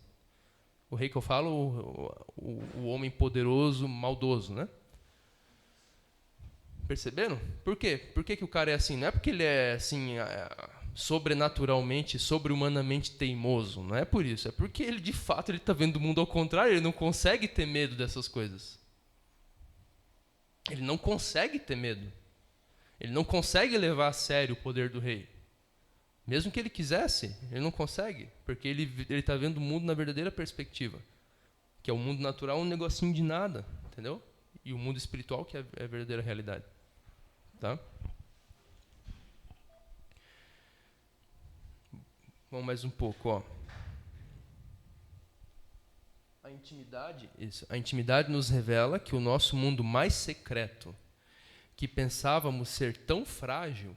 O rei que eu falo, o homem poderoso, maldoso, né? Perceberam? Por quê? Por que o cara é assim? Não é porque ele é assim, sobrenaturalmente, sobre-humanamente teimoso. Não é por isso. É porque ele, de fato, ele está vendo o mundo ao contrário. Ele não consegue ter medo dessas coisas. Ele não consegue ter medo. Ele não consegue levar a sério o poder do rei. Mesmo que ele quisesse, ele não consegue. Porque ele está vendo o mundo na verdadeira perspectiva. Que é o mundo natural, um negocinho de nada. Entendeu? E o mundo espiritual, que é a verdadeira realidade. Tá? Vamos mais um pouco, ó. A intimidade nos revela que o nosso mundo mais secreto, que pensávamos ser tão frágil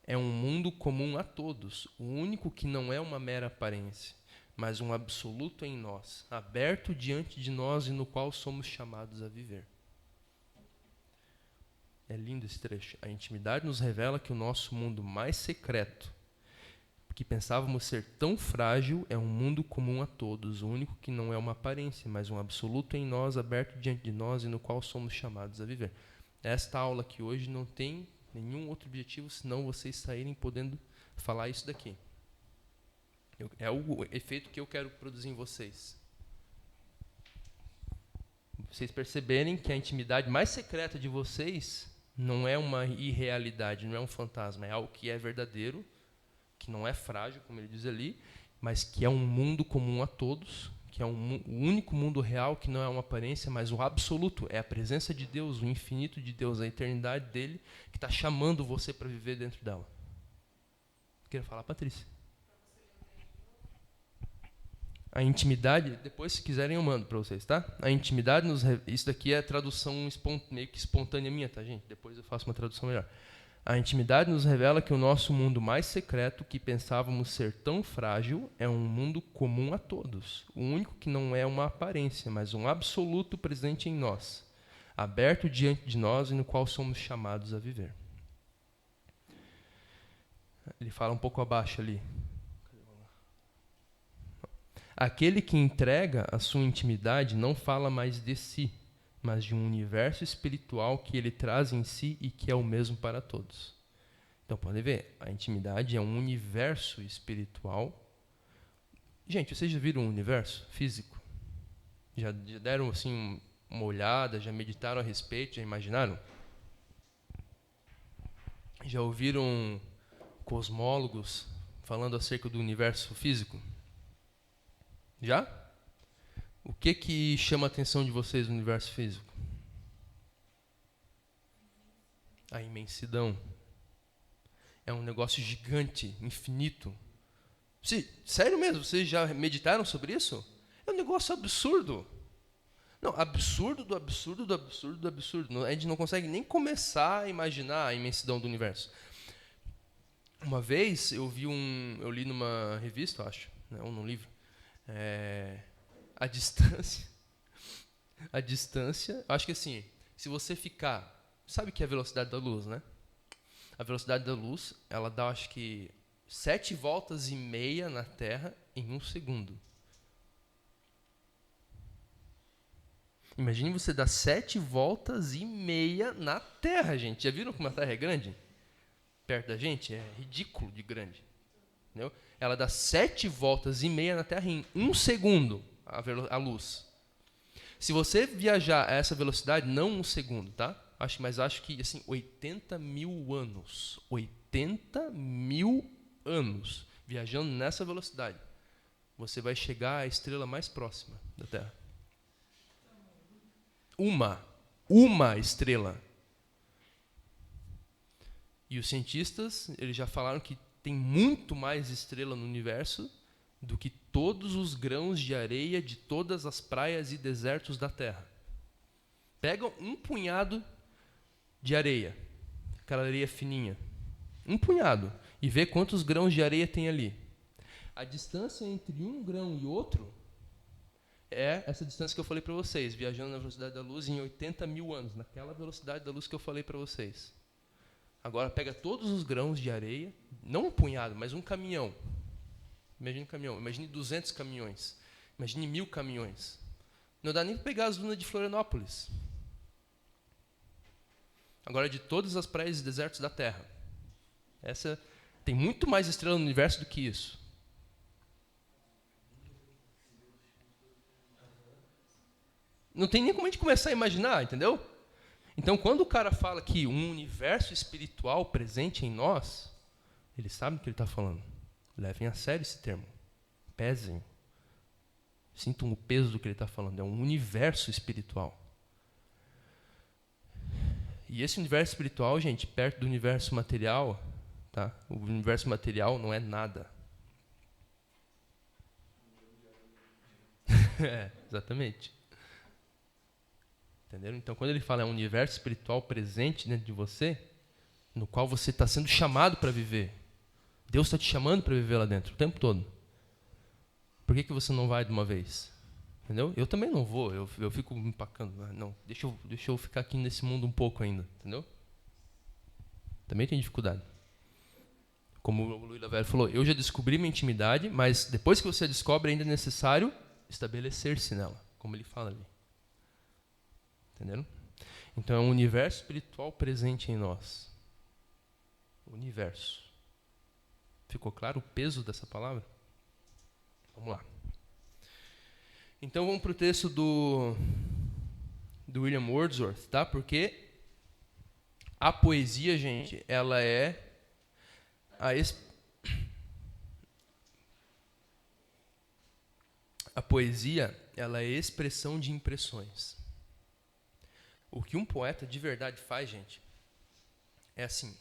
é um mundo comum a todos, o único que não é uma mera aparência, mas um absoluto em nós, aberto diante de nós e no qual somos chamados a viver. É lindo esse trecho. A intimidade nos revela que o nosso mundo mais secreto, que pensávamos ser tão frágil, é um mundo comum a todos, o único que não é uma aparência, mas um absoluto em nós, aberto diante de nós e no qual somos chamados a viver. Esta aula aqui hoje não tem nenhum outro objetivo, senão vocês saírem podendo falar isso daqui. É o efeito que eu quero produzir em vocês. Vocês perceberem que a intimidade mais secreta de vocês não é uma irrealidade, não é um fantasma, é algo que é verdadeiro, que não é frágil, como ele diz ali, mas que é um mundo comum a todos, que é o único mundo real, que não é uma aparência, mas o absoluto, é a presença de Deus, o infinito de Deus, a eternidade dele, que está chamando você para viver dentro dela. Queria falar, Patrícia? A intimidade, depois se quiserem eu mando para vocês, tá? A intimidade, isso daqui é tradução meio que espontânea minha, tá, gente? Depois eu faço uma tradução melhor. A intimidade nos revela que o nosso mundo mais secreto, que pensávamos ser tão frágil, é um mundo comum a todos. O único que não é uma aparência, mas um absoluto presente em nós, aberto diante de nós e no qual somos chamados a viver. Ele fala um pouco abaixo ali. Aquele que entrega a sua intimidade não fala mais de si, mas de um universo espiritual que ele traz em si e que é o mesmo para todos. Então, podem ver, a intimidade é um universo espiritual. Gente, vocês já viram um universo físico? Já deram assim uma olhada, já meditaram a respeito, já imaginaram? Já ouviram cosmólogos falando acerca do universo físico? Já? O que chama a atenção de vocês no universo físico? A imensidão. É um negócio gigante, infinito. Sério mesmo, vocês já meditaram sobre isso? É um negócio absurdo. Não, absurdo do absurdo do absurdo do absurdo. A gente não consegue nem começar a imaginar a imensidão do universo. Uma vez eu li numa revista, acho, né, ou num livro, a distância, acho que assim, se você ficar, sabe o que é a velocidade da luz, né? A velocidade da luz, ela dá, acho que, 7 voltas e meia na Terra em 1 segundo. Imagine você dar 7 voltas e meia na Terra, gente. Já viram como a Terra é grande? Perto da gente? É ridículo de grande. Entendeu? Ela dá 7 voltas e meia na Terra em 1 segundo, a luz. Se você viajar a essa velocidade, não 1 segundo, tá? Mas acho que assim, 80 mil anos. 80 mil anos viajando nessa velocidade. Você vai chegar à estrela mais próxima da Terra. Uma estrela. E os cientistas, eles já falaram que tem muito mais estrela no universo do que todos os grãos de areia de todas as praias e desertos da Terra. Pegam um punhado de areia, aquela areia fininha, um punhado, e vê quantos grãos de areia tem ali. A distância entre um grão e outro é essa distância que eu falei para vocês, viajando na velocidade da luz em 80 mil anos, naquela velocidade da luz que eu falei para vocês. Agora pega todos os grãos de areia, não um punhado, mas um caminhão. Imagine um caminhão, imagine 200 caminhões, imagine 1000 caminhões. Não dá nem para pegar as dunas de Florianópolis. Agora, de todas as praias e desertos da Terra. Tem muito mais estrela no universo do que isso. Não tem nem como a gente começar a imaginar, entendeu? Então, quando o cara fala que um universo espiritual presente em nós, eles sabem o que ele está falando. Levem a sério esse termo. Pesem. Sintam o peso do que ele está falando. É um universo espiritual. E esse universo espiritual, gente, perto do universo material, tá? O universo material não é nada. Exatamente. Entenderam? Então, quando ele fala é um universo espiritual presente dentro de você, no qual você está sendo chamado para viver. Deus está te chamando para viver lá dentro o tempo todo. Por que você não vai de uma vez? Entendeu? Eu também não vou, eu fico me empacando. Não, deixa eu ficar aqui nesse mundo um pouco ainda. Entendeu? Também tenho dificuldade. Como o Luiz Lavelli falou, eu já descobri minha intimidade, mas depois que você a descobre, ainda é necessário estabelecer-se nela, como ele fala ali. Entenderam? Então é um universo espiritual presente em nós. Universo. Ficou claro o peso dessa palavra? Vamos lá. Então vamos para o texto do William Wordsworth, tá? Porque a poesia, gente, ela é a poesia, ela é expressão de impressões. O que um poeta de verdade faz, gente, é assim.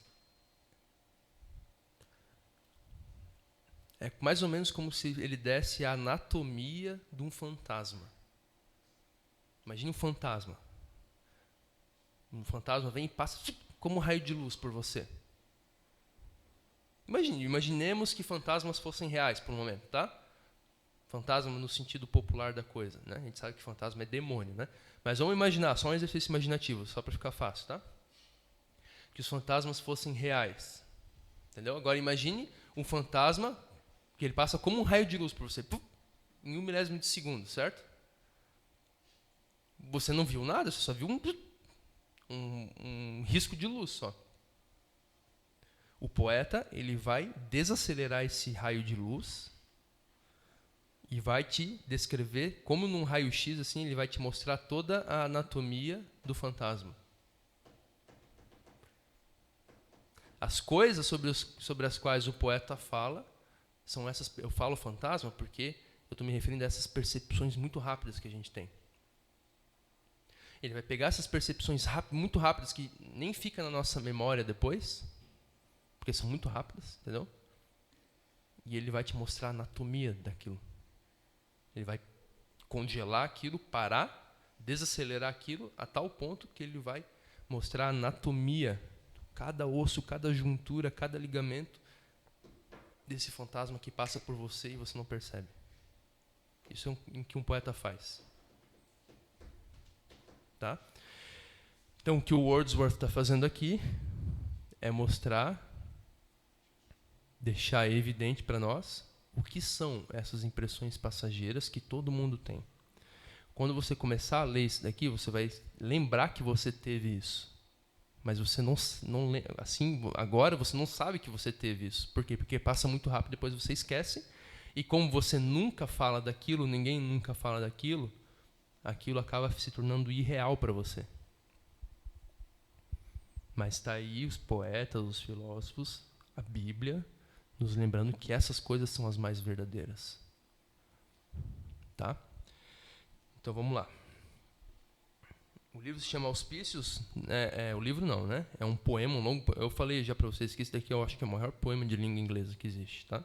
É mais ou menos como se ele desse a anatomia de um fantasma. Imagine um fantasma. Um fantasma vem e passa como um raio de luz por você. Imaginemos que fantasmas fossem reais por um momento, tá? Fantasma no sentido popular da coisa, né? A gente sabe que fantasma é demônio, né? Mas vamos imaginar, só um exercício imaginativo, só para ficar fácil, tá? Que os fantasmas fossem reais. Entendeu? Agora imagine um fantasma que ele passa como um raio de luz por você, em 1 milésimo de segundo, certo? Você não viu nada, você só viu um risco de luz só. O poeta, ele vai desacelerar esse raio de luz e vai te descrever, como num raio-x, assim, ele vai te mostrar toda a anatomia do fantasma. As coisas sobre as quais o poeta fala são essas. Eu falo fantasma porque eu estou me referindo a essas percepções muito rápidas que a gente tem. Ele vai pegar essas percepções muito rápidas que nem fica na nossa memória depois, porque são muito rápidas, entendeu? E ele vai te mostrar a anatomia daquilo. Ele vai congelar aquilo, parar, desacelerar aquilo a tal ponto que ele vai mostrar a anatomia, cada osso, cada juntura, cada ligamento desse fantasma que passa por você e você não percebe. Isso é o que um poeta faz. Tá? Então, o que o Wordsworth está fazendo aqui é mostrar, deixar evidente para nós o que são essas impressões passageiras que todo mundo tem. Quando você começar a ler isso daqui, você vai lembrar que você teve isso. Mas você não assim, agora você não sabe que você teve isso. Por quê? Porque passa muito rápido, depois você esquece. E como você nunca fala daquilo, ninguém nunca fala daquilo, aquilo acaba se tornando irreal para você. Mas está aí os poetas, os filósofos, a Bíblia, nos lembrando que essas coisas são as mais verdadeiras. Tá? Então vamos lá. O livro se chama Auspícios. O livro não, né? É um poema, um longo. Eu falei já para vocês que esse daqui eu acho que é o maior poema de língua inglesa que existe, tá?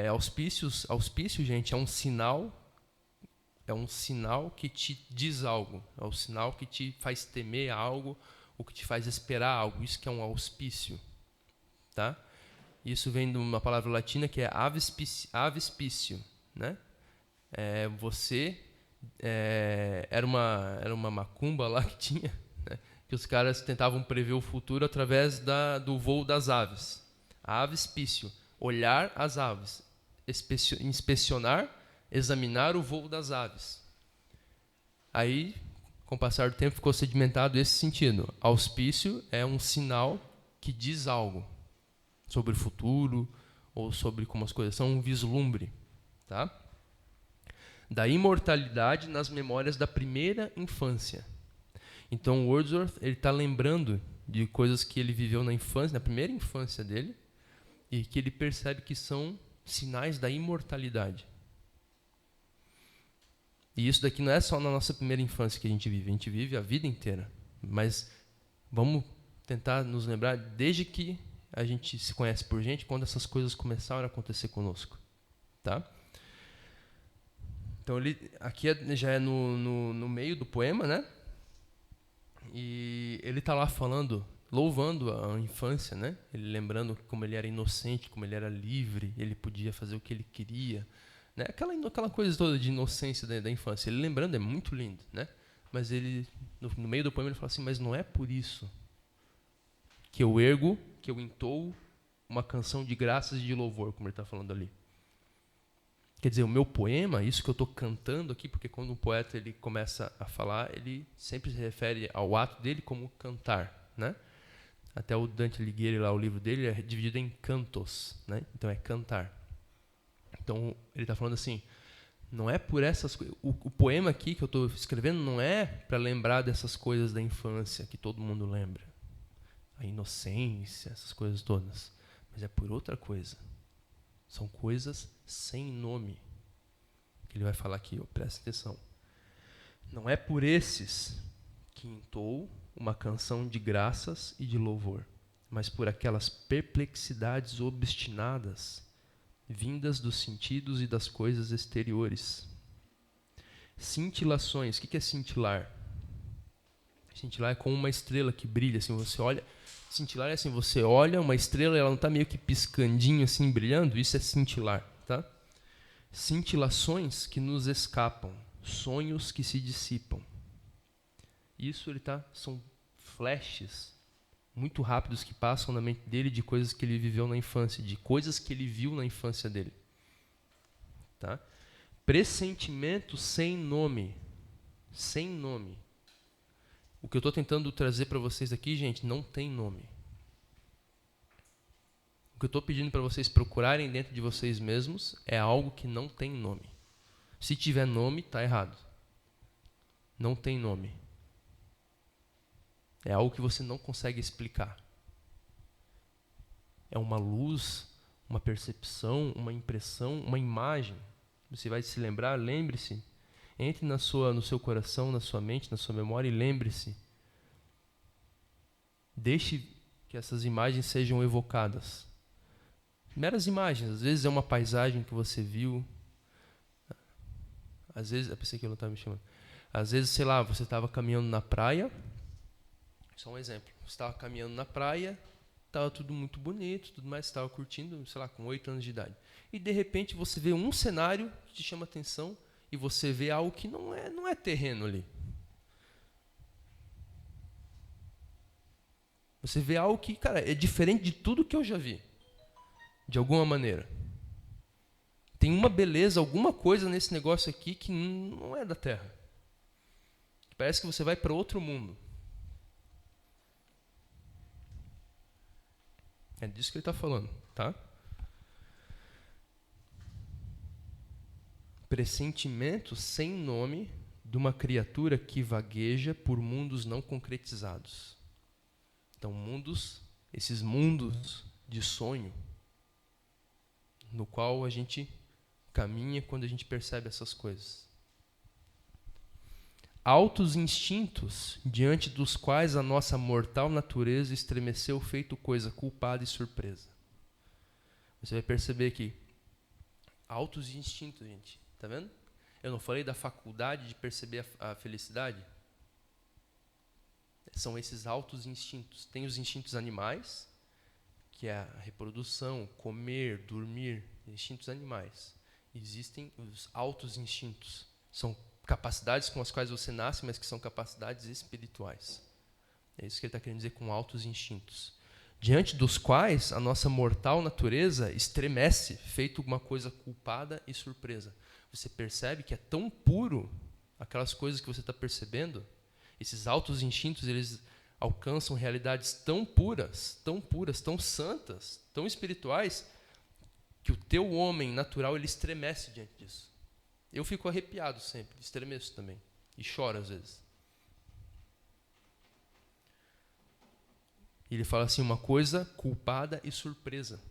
Auspício, gente, é um sinal que te diz algo. É um sinal que te faz temer algo, ou que te faz esperar algo. Isso que é um auspício, tá? Isso vem de uma palavra latina que é avispício, né? Era uma macumba lá que tinha, né? Que os caras tentavam prever o futuro através do voo das aves. Avispício, olhar as aves, inspecionar, examinar o voo das aves. Aí, com o passar do tempo, ficou sedimentado esse sentido. Auspício é um sinal que diz algo sobre o futuro ou sobre como as coisas são, um vislumbre, tá? Da imortalidade nas memórias da primeira infância. Então, Wordsworth ele está lembrando de coisas que ele viveu na infância, na primeira infância dele, e que ele percebe que são sinais da imortalidade. E isso daqui não é só na nossa primeira infância que a gente vive a vida inteira. Mas vamos tentar nos lembrar desde que a gente se conhece por gente, quando essas coisas começaram a acontecer conosco. Tá? Então, aqui já é no meio do poema, né? E ele está lá falando, louvando a infância, né? Ele lembrando como ele era inocente, como ele era livre, ele podia fazer o que ele queria, né? Aquela coisa toda de inocência da infância. Ele lembrando é muito lindo, né? Mas ele, no meio do poema, ele fala assim, mas não é por isso que eu entoo uma canção de graças e de louvor, como ele está falando ali. Quer dizer, o meu poema, isso que eu estou cantando aqui, porque quando um poeta ele começa a falar, ele sempre se refere ao ato dele como cantar, né? Até o Dante Alighieri, lá, o livro dele, é dividido em cantos, né? Então é cantar. Então ele está falando assim, não é por essas coisas. O poema aqui que eu estou escrevendo não é para lembrar dessas coisas da infância que todo mundo lembra, a inocência, essas coisas todas, mas é por outra coisa. São coisas sem nome, que ele vai falar aqui, presta atenção. Não é por esses que entoo uma canção de graças e de louvor, mas por aquelas perplexidades obstinadas, vindas dos sentidos e das coisas exteriores. Cintilações, o que é cintilar? Cintilar é como uma estrela que brilha, assim, você olha... Cintilar é assim, você olha uma estrela, ela não está meio que piscandinho, assim, brilhando, isso é cintilar, tá? Cintilações que nos escapam, sonhos que se dissipam. Isso são flashes muito rápidos que passam na mente dele de coisas que ele viveu na infância, de coisas que ele viu na infância dele. Tá? Pressentimento sem nome. Sem nome. O que eu estou tentando trazer para vocês aqui, gente, não tem nome. O que eu estou pedindo para vocês procurarem dentro de vocês mesmos é algo que não tem nome. Se tiver nome, está errado. Não tem nome. É algo que você não consegue explicar. É uma luz, uma percepção, uma impressão, uma imagem. Você vai se lembrar, lembre-se. Entre no seu coração, na sua mente, na sua memória e lembre-se. Deixe que essas imagens sejam evocadas. Meras imagens. Às vezes é uma paisagem que você viu. Às vezes, eu pensei que ele não estava me chamando. Às vezes, sei lá, você estava caminhando na praia. Só um exemplo. Você estava caminhando na praia, estava tudo muito bonito, tudo mais, você estava curtindo, sei lá, com 8 anos de idade. E de repente você vê um cenário que te chama atenção e você vê algo que não é terreno ali. Você vê algo que, cara, é diferente de tudo que eu já vi. De alguma maneira. Tem uma beleza, alguma coisa nesse negócio aqui que não é da Terra. Parece que você vai para outro mundo. É disso que ele está falando, tá? Pressentimento sem nome de uma criatura que vagueja por mundos não concretizados. Então, esses mundos de sonho, no qual a gente caminha quando a gente percebe essas coisas. Altos instintos, diante dos quais a nossa mortal natureza estremeceu feito coisa culpada e surpresa. Você vai perceber que altos instintos, gente, tá vendo? Eu não falei da faculdade de perceber a felicidade? São esses altos instintos. Tem os instintos animais, que é a reprodução, comer, dormir, instintos animais. Existem os altos instintos. São capacidades com as quais você nasce, mas que são capacidades espirituais. É isso que ele está querendo dizer com altos instintos. Diante dos quais a nossa mortal natureza estremece, feito uma coisa culpada e surpresa. Você percebe que é tão puro aquelas coisas que você está percebendo, esses altos instintos, eles alcançam realidades tão puras, tão santas, tão espirituais, que o teu homem natural ele estremece diante disso. Eu fico arrepiado sempre, estremeço também, e choro às vezes. E ele fala assim, uma coisa culpada e surpresa.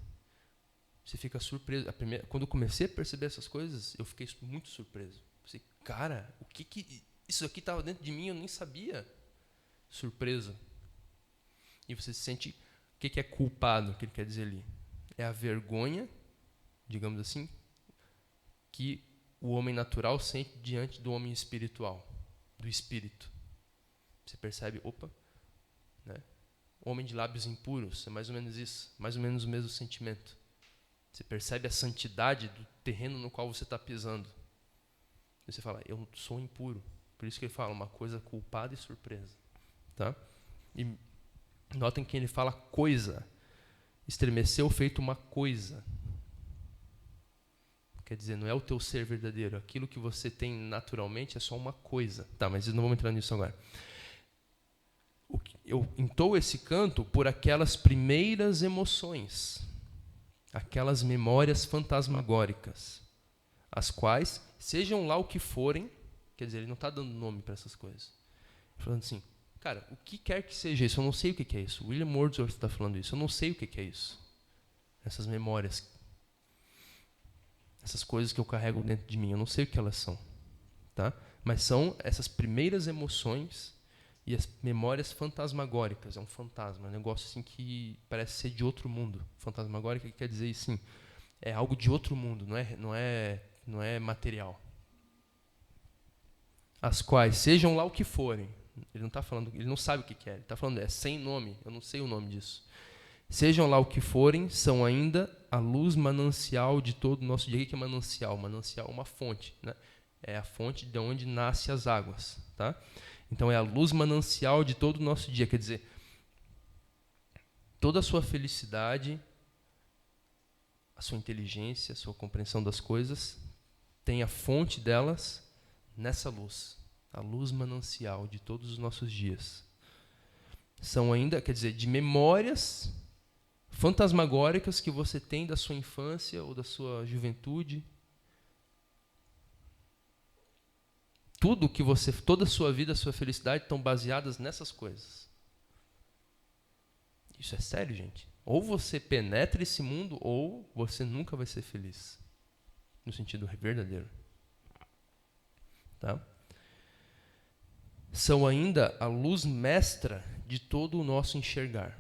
Você fica surpreso. Quando eu comecei a perceber essas coisas, eu fiquei muito surpreso. Pensei, cara, o que isso aqui estava dentro de mim, eu nem sabia. Surpreso. E você se sente, o que é culpado, que ele quer dizer ali? É a vergonha, digamos assim, que o homem natural sente diante do homem espiritual, do espírito. Você percebe, opa, né? Homem de lábios impuros, é mais ou menos isso, mais ou menos o mesmo sentimento. Você percebe a santidade do terreno no qual você está pisando. E você fala, eu sou impuro. Por isso que ele fala uma coisa culpada e surpresa. Tá? E notem que ele fala coisa. Estremeceu feito uma coisa. Quer dizer, não é o teu ser verdadeiro. Aquilo que você tem naturalmente é só uma coisa. Tá, mas não vamos entrar nisso agora. Eu entoo esse canto por aquelas primeiras emoções. Aquelas memórias fantasmagóricas. As quais, sejam lá o que forem, quer dizer, ele não está dando nome para essas coisas. Falando assim, cara, o que quer que seja isso, eu não sei o que é isso. William Wordsworth está falando isso, eu não sei o que é isso. Essas memórias, essas coisas que eu carrego dentro de mim, eu não sei o que elas são. Tá? Mas são essas primeiras emoções e as memórias fantasmagóricas. É um fantasma, um negócio assim que parece ser de outro mundo. Fantasmagórica quer dizer assim, é algo de outro mundo, não é material. As quais, sejam lá o que forem, ele não está falando, ele não sabe o que é, ele está falando, é sem nome, eu não sei o nome disso. Sejam lá o que forem, são ainda a luz manancial de todo o nosso dia. O que é manancial? Manancial é uma fonte, né? É a fonte de onde nascem as águas. Tá? Então é a luz manancial de todo o nosso dia. Quer dizer, toda a sua felicidade, a sua inteligência, a sua compreensão das coisas, tem a fonte delas nessa luz. A luz manancial de todos os nossos dias. São ainda, quer dizer, de memórias fantasmagóricas que você tem da sua infância ou da sua juventude. Tudo que você, toda a sua vida, a sua felicidade estão baseadas nessas coisas. Isso é sério, gente. Ou você penetra esse mundo, ou você nunca vai ser feliz. No sentido verdadeiro. Tá? São ainda a luz mestra de todo o nosso enxergar.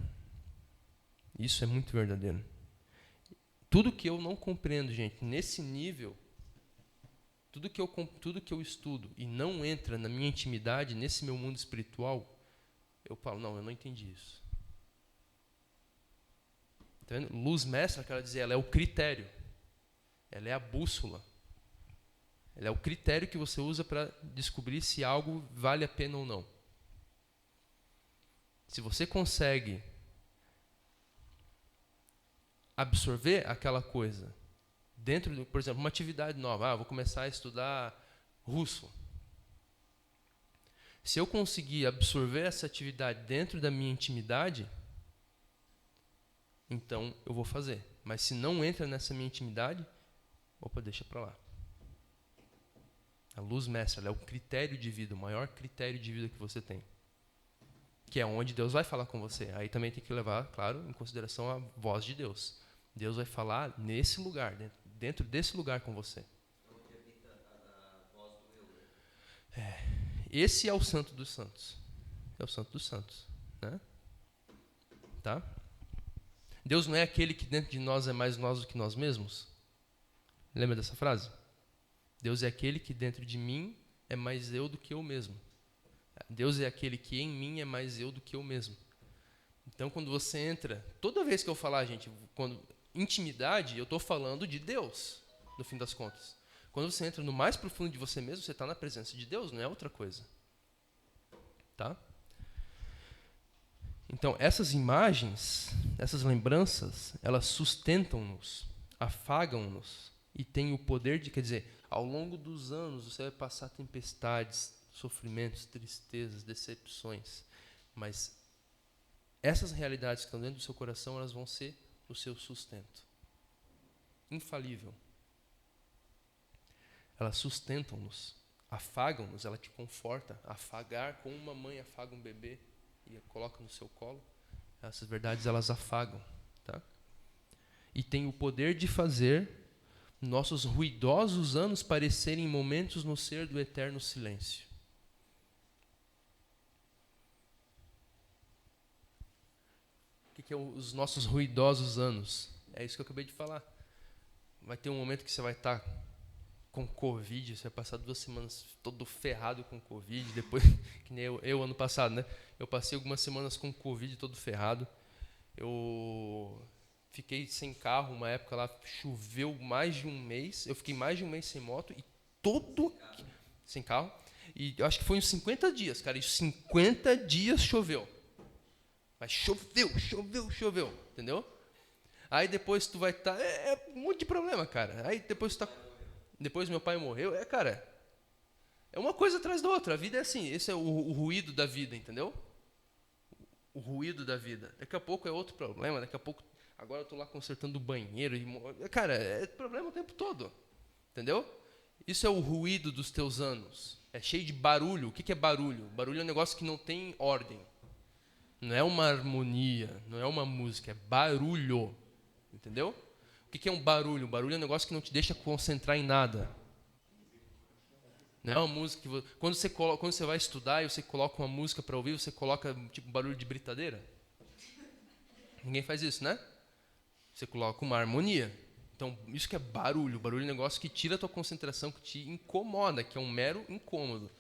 Isso é muito verdadeiro. Tudo que eu não compreendo, gente, nesse nível, tudo que eu estudo e não entra na minha intimidade, nesse meu mundo espiritual, eu falo, não, eu não entendi isso. Tá vendo? Luz mestra, quer dizer, ela é o critério. Ela é a bússola. Ela é o critério que você usa para descobrir se algo vale a pena ou não. Se você consegue absorver aquela coisa dentro de, por exemplo, uma atividade nova. Vou começar a estudar russo. Se eu conseguir absorver essa atividade dentro da minha intimidade, então eu vou fazer. Mas se não entra nessa minha intimidade, deixa para lá. A luz mestra, ela é o critério de vida, o maior critério de vida que você tem. Que é onde Deus vai falar com você. Aí também tem que levar, claro, em consideração a voz de Deus. Deus vai falar nesse lugar, dentro desse lugar com você. Onde habita a voz do eu. Esse é o Santo dos Santos. É o Santo dos Santos. Né? Tá? Deus não é aquele que dentro de nós é mais nós do que nós mesmos? Lembra dessa frase? Deus é aquele que dentro de mim é mais eu do que eu mesmo. Deus é aquele que em mim é mais eu do que eu mesmo. Então, quando você entra... Toda vez que eu falar, gente, intimidade, eu estou falando de Deus, no fim das contas. Quando você entra no mais profundo de você mesmo, você está na presença de Deus, não é outra coisa. Tá? Então, essas imagens, essas lembranças, elas sustentam-nos, afagam-nos e têm o poder de, quer dizer, ao longo dos anos você vai passar tempestades, sofrimentos, tristezas, decepções, mas essas realidades que estão dentro do seu coração, elas vão ser o seu sustento. Infalível. Elas sustentam-nos, afagam-nos, ela te conforta. Afagar, como uma mãe afaga um bebê e a coloca no seu colo, essas verdades elas afagam. Tá? E tem o poder de fazer nossos ruidosos anos parecerem momentos no ser do eterno silêncio. O que é os nossos ruidosos anos? É isso que eu acabei de falar. Vai ter um momento que você vai estar com Covid, você vai passar 2 semanas todo ferrado com Covid, depois, que nem eu ano passado, né? Eu passei algumas semanas com Covid todo ferrado. Eu fiquei sem carro uma época lá, choveu mais de um mês, eu fiquei mais de um mês sem moto e todo sem carro. E eu acho que foi uns 50 dias, cara, e 50 dias choveu. Mas choveu, entendeu? Aí depois tu vai estar... É um monte de problema, cara. Aí depois tu tá... Depois meu pai morreu. Cara, é uma coisa atrás da outra. A vida é assim. Esse é o ruído da vida, entendeu? O ruído da vida. Daqui a pouco é outro problema. Daqui a pouco... Agora eu tô lá consertando o banheiro. Cara, é problema o tempo todo. Entendeu? Isso é o ruído dos teus anos. É cheio de barulho. O que é barulho? Barulho é um negócio que não tem ordem. Não é uma harmonia. Não é uma música. É barulho. Entendeu? O que é um barulho? Barulho é um negócio que não te deixa concentrar em nada. Não é uma música que quando você vai estudar e você coloca uma música para ouvir, você coloca tipo barulho de britadeira? Ninguém faz isso, né? Você coloca uma harmonia. Então, isso que é barulho. Barulho é um negócio que tira a tua concentração, que te incomoda, que é um mero incômodo.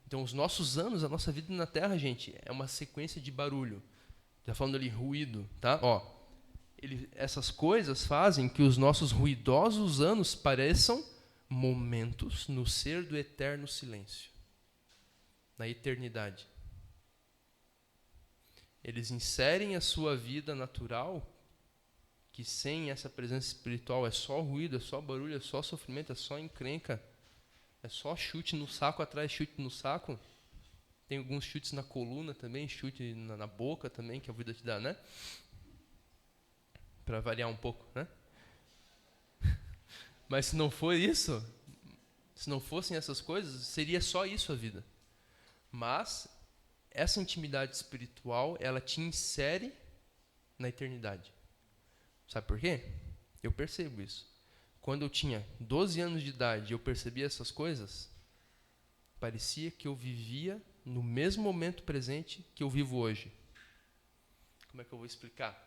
Então, os nossos anos, a nossa vida na Terra, gente, é uma sequência de barulho. Está falando ali ruído, tá? Ó. Essas coisas fazem que os nossos ruidosos anos pareçam momentos no ser do eterno silêncio, na eternidade. Eles inserem a sua vida natural, que sem essa presença espiritual é só ruído, é só barulho, é só sofrimento, é só encrenca, é só chute no saco atrás, chute no saco. Tem alguns chutes na coluna também, chute na boca também, que a vida te dá, né? Para variar um pouco, né? Mas se não for isso, se não fossem essas coisas, seria só isso a vida. Mas essa intimidade espiritual, ela te insere na eternidade. Sabe por quê? Eu percebo isso. Quando eu tinha 12 anos de idade e eu percebia essas coisas, parecia que eu vivia no mesmo momento presente que eu vivo hoje. Como é que eu vou explicar?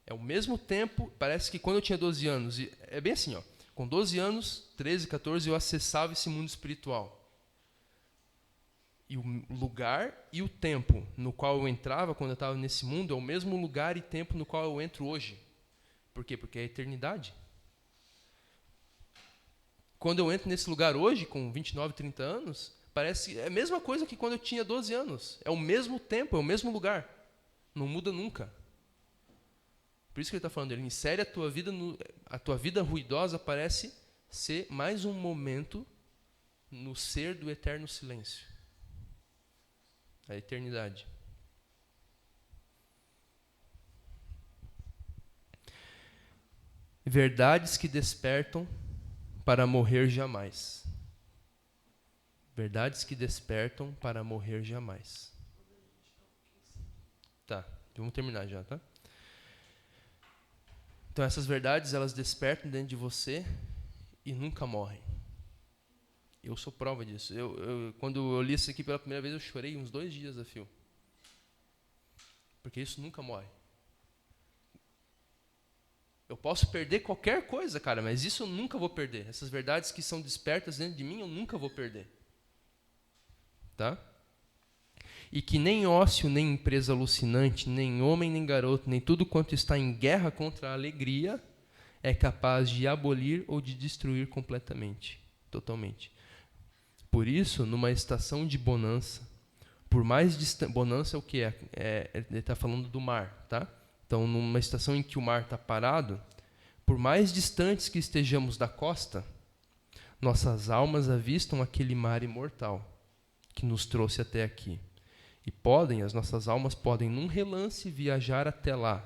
É o mesmo tempo, parece que quando eu tinha 12 anos, é bem assim, ó, com 12 anos, 13, 14, eu acessava esse mundo espiritual. E o lugar e o tempo no qual eu entrava quando eu estava nesse mundo é o mesmo lugar e tempo no qual eu entro hoje. Por quê? Porque é a eternidade. Quando eu entro nesse lugar hoje, com 29, 30 anos, parece é a mesma coisa que quando eu tinha 12 anos. É o mesmo tempo, é o mesmo lugar. Não muda nunca. Por isso que ele está falando, ele insere a tua vida ruidosa parece ser mais um momento no ser do eterno silêncio. A eternidade. Verdades que despertam para morrer jamais. Verdades que despertam para morrer jamais. Tá, vamos terminar já, tá? Então essas verdades, elas despertam dentro de você e nunca morrem. Eu sou prova disso. Quando eu li isso aqui pela primeira vez, eu chorei uns 2 dias a fio. Porque isso nunca morre. Eu posso perder qualquer coisa, cara, mas isso eu nunca vou perder. Essas verdades que são despertas dentro de mim, eu nunca vou perder. Tá? E que nem ócio, nem empresa alucinante, nem homem, nem garoto, nem tudo quanto está em guerra contra a alegria é capaz de abolir ou de destruir completamente, totalmente. Por isso, numa estação de bonança, por mais distante... Bonança é o que é? Ele está falando do mar, tá? Então, numa estação em que o mar está parado, por mais distantes que estejamos da costa, nossas almas avistam aquele mar imortal que nos trouxe até aqui. E as nossas almas podem, num relance, viajar até lá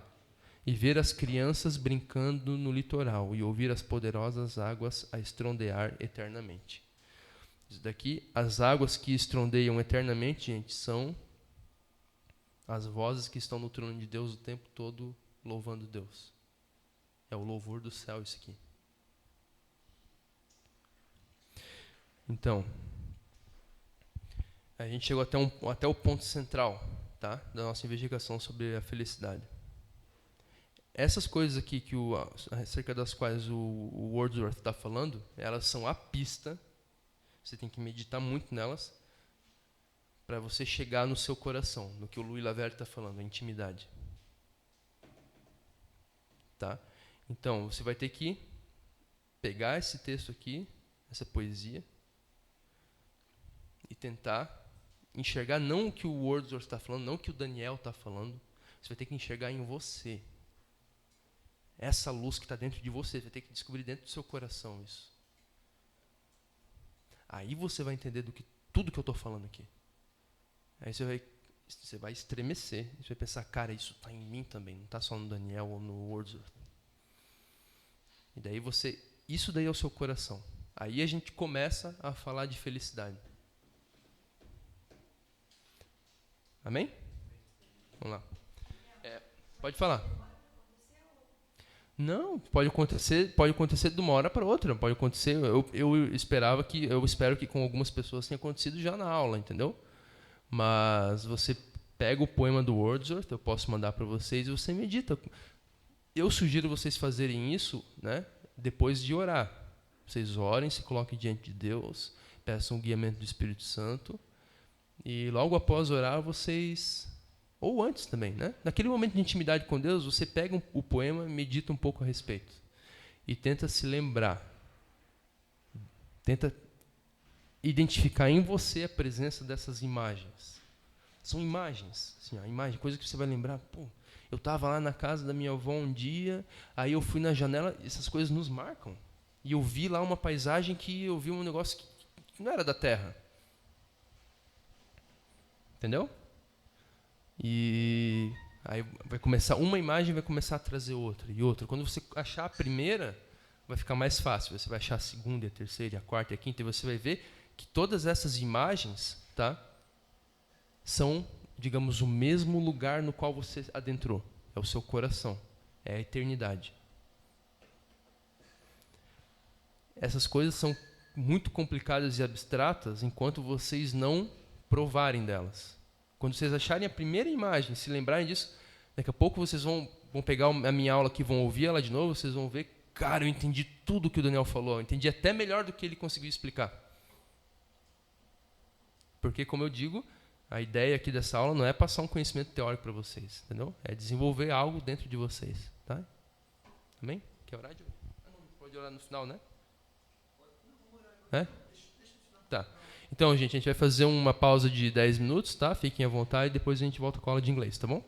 e ver as crianças brincando no litoral e ouvir as poderosas águas a estrondear eternamente. Isso daqui, as águas que estrondeiam eternamente, gente, são as vozes que estão no trono de Deus o tempo todo louvando Deus. É o louvor do céu isso aqui. Então, a gente chegou até o ponto central, tá, da nossa investigação sobre a felicidade. essas coisas aqui acerca das quais o Wordsworth está falando, elas são a pista. Você tem que meditar muito nelas para você chegar no seu coração, no que o Louis Laverne está falando, a intimidade. Tá? Então, você vai ter que pegar esse texto aqui, essa poesia, e tentar enxergar não o que o Wordsworth está falando, não o que o Daniel está falando. Você vai ter que enxergar em você. Essa luz que está dentro de você, você vai ter que descobrir dentro do seu coração isso. Aí você vai entender tudo que eu estou falando aqui. Aí você vai estremecer. Você vai pensar, cara, isso está em mim também. Não está só no Daniel ou no Wordsworth. E daí isso daí é o seu coração. Aí a gente começa a falar de felicidade. Amém? Vamos lá. Pode falar. Não, pode acontecer de uma hora para outra. Pode acontecer. Eu espero que com algumas pessoas tenha acontecido já na aula, entendeu? Mas você pega o poema do Wordsworth, eu posso mandar para vocês e você medita. Eu sugiro vocês fazerem isso, né, depois de orar. Vocês orem, se coloquem diante de Deus, peçam o guiamento do Espírito Santo e logo após orar vocês, ou antes também, né? Naquele momento de intimidade com Deus, você pega o poema e medita um pouco a respeito e tenta se lembrar, tenta identificar em você a presença dessas imagens. São imagens, assim, a imagem, coisa que você vai lembrar. Pô, eu estava lá na casa da minha avó um dia, aí eu fui na janela, essas coisas nos marcam. E eu vi lá uma paisagem que eu vi um negócio que não era da Terra. Entendeu? E aí vai começar, uma imagem vai começar a trazer outra e outra. Quando você achar a primeira, vai ficar mais fácil. Você vai achar a segunda, a terceira, a quarta e a quinta, e você vai ver que todas essas imagens, tá, são, digamos, o mesmo lugar no qual você adentrou. É o seu coração. É a eternidade. Essas coisas são muito complicadas e abstratas enquanto vocês não provarem delas. Quando vocês acharem a primeira imagem, se lembrarem disso, daqui a pouco vocês vão pegar a minha aula aqui, vão ouvir ela de novo, vocês vão ver, cara, eu entendi tudo que o Daniel falou, eu entendi até melhor do que ele conseguiu explicar. Porque, como eu digo, a ideia aqui dessa aula não é passar um conhecimento teórico para vocês, entendeu? É desenvolver algo dentro de vocês, tá? Amém? Quer orar? Pode orar no final, né? É? Tá. Então, gente, a gente vai fazer uma pausa de 10 minutos, tá? Fiquem à vontade e depois a gente volta com a aula de inglês, tá bom?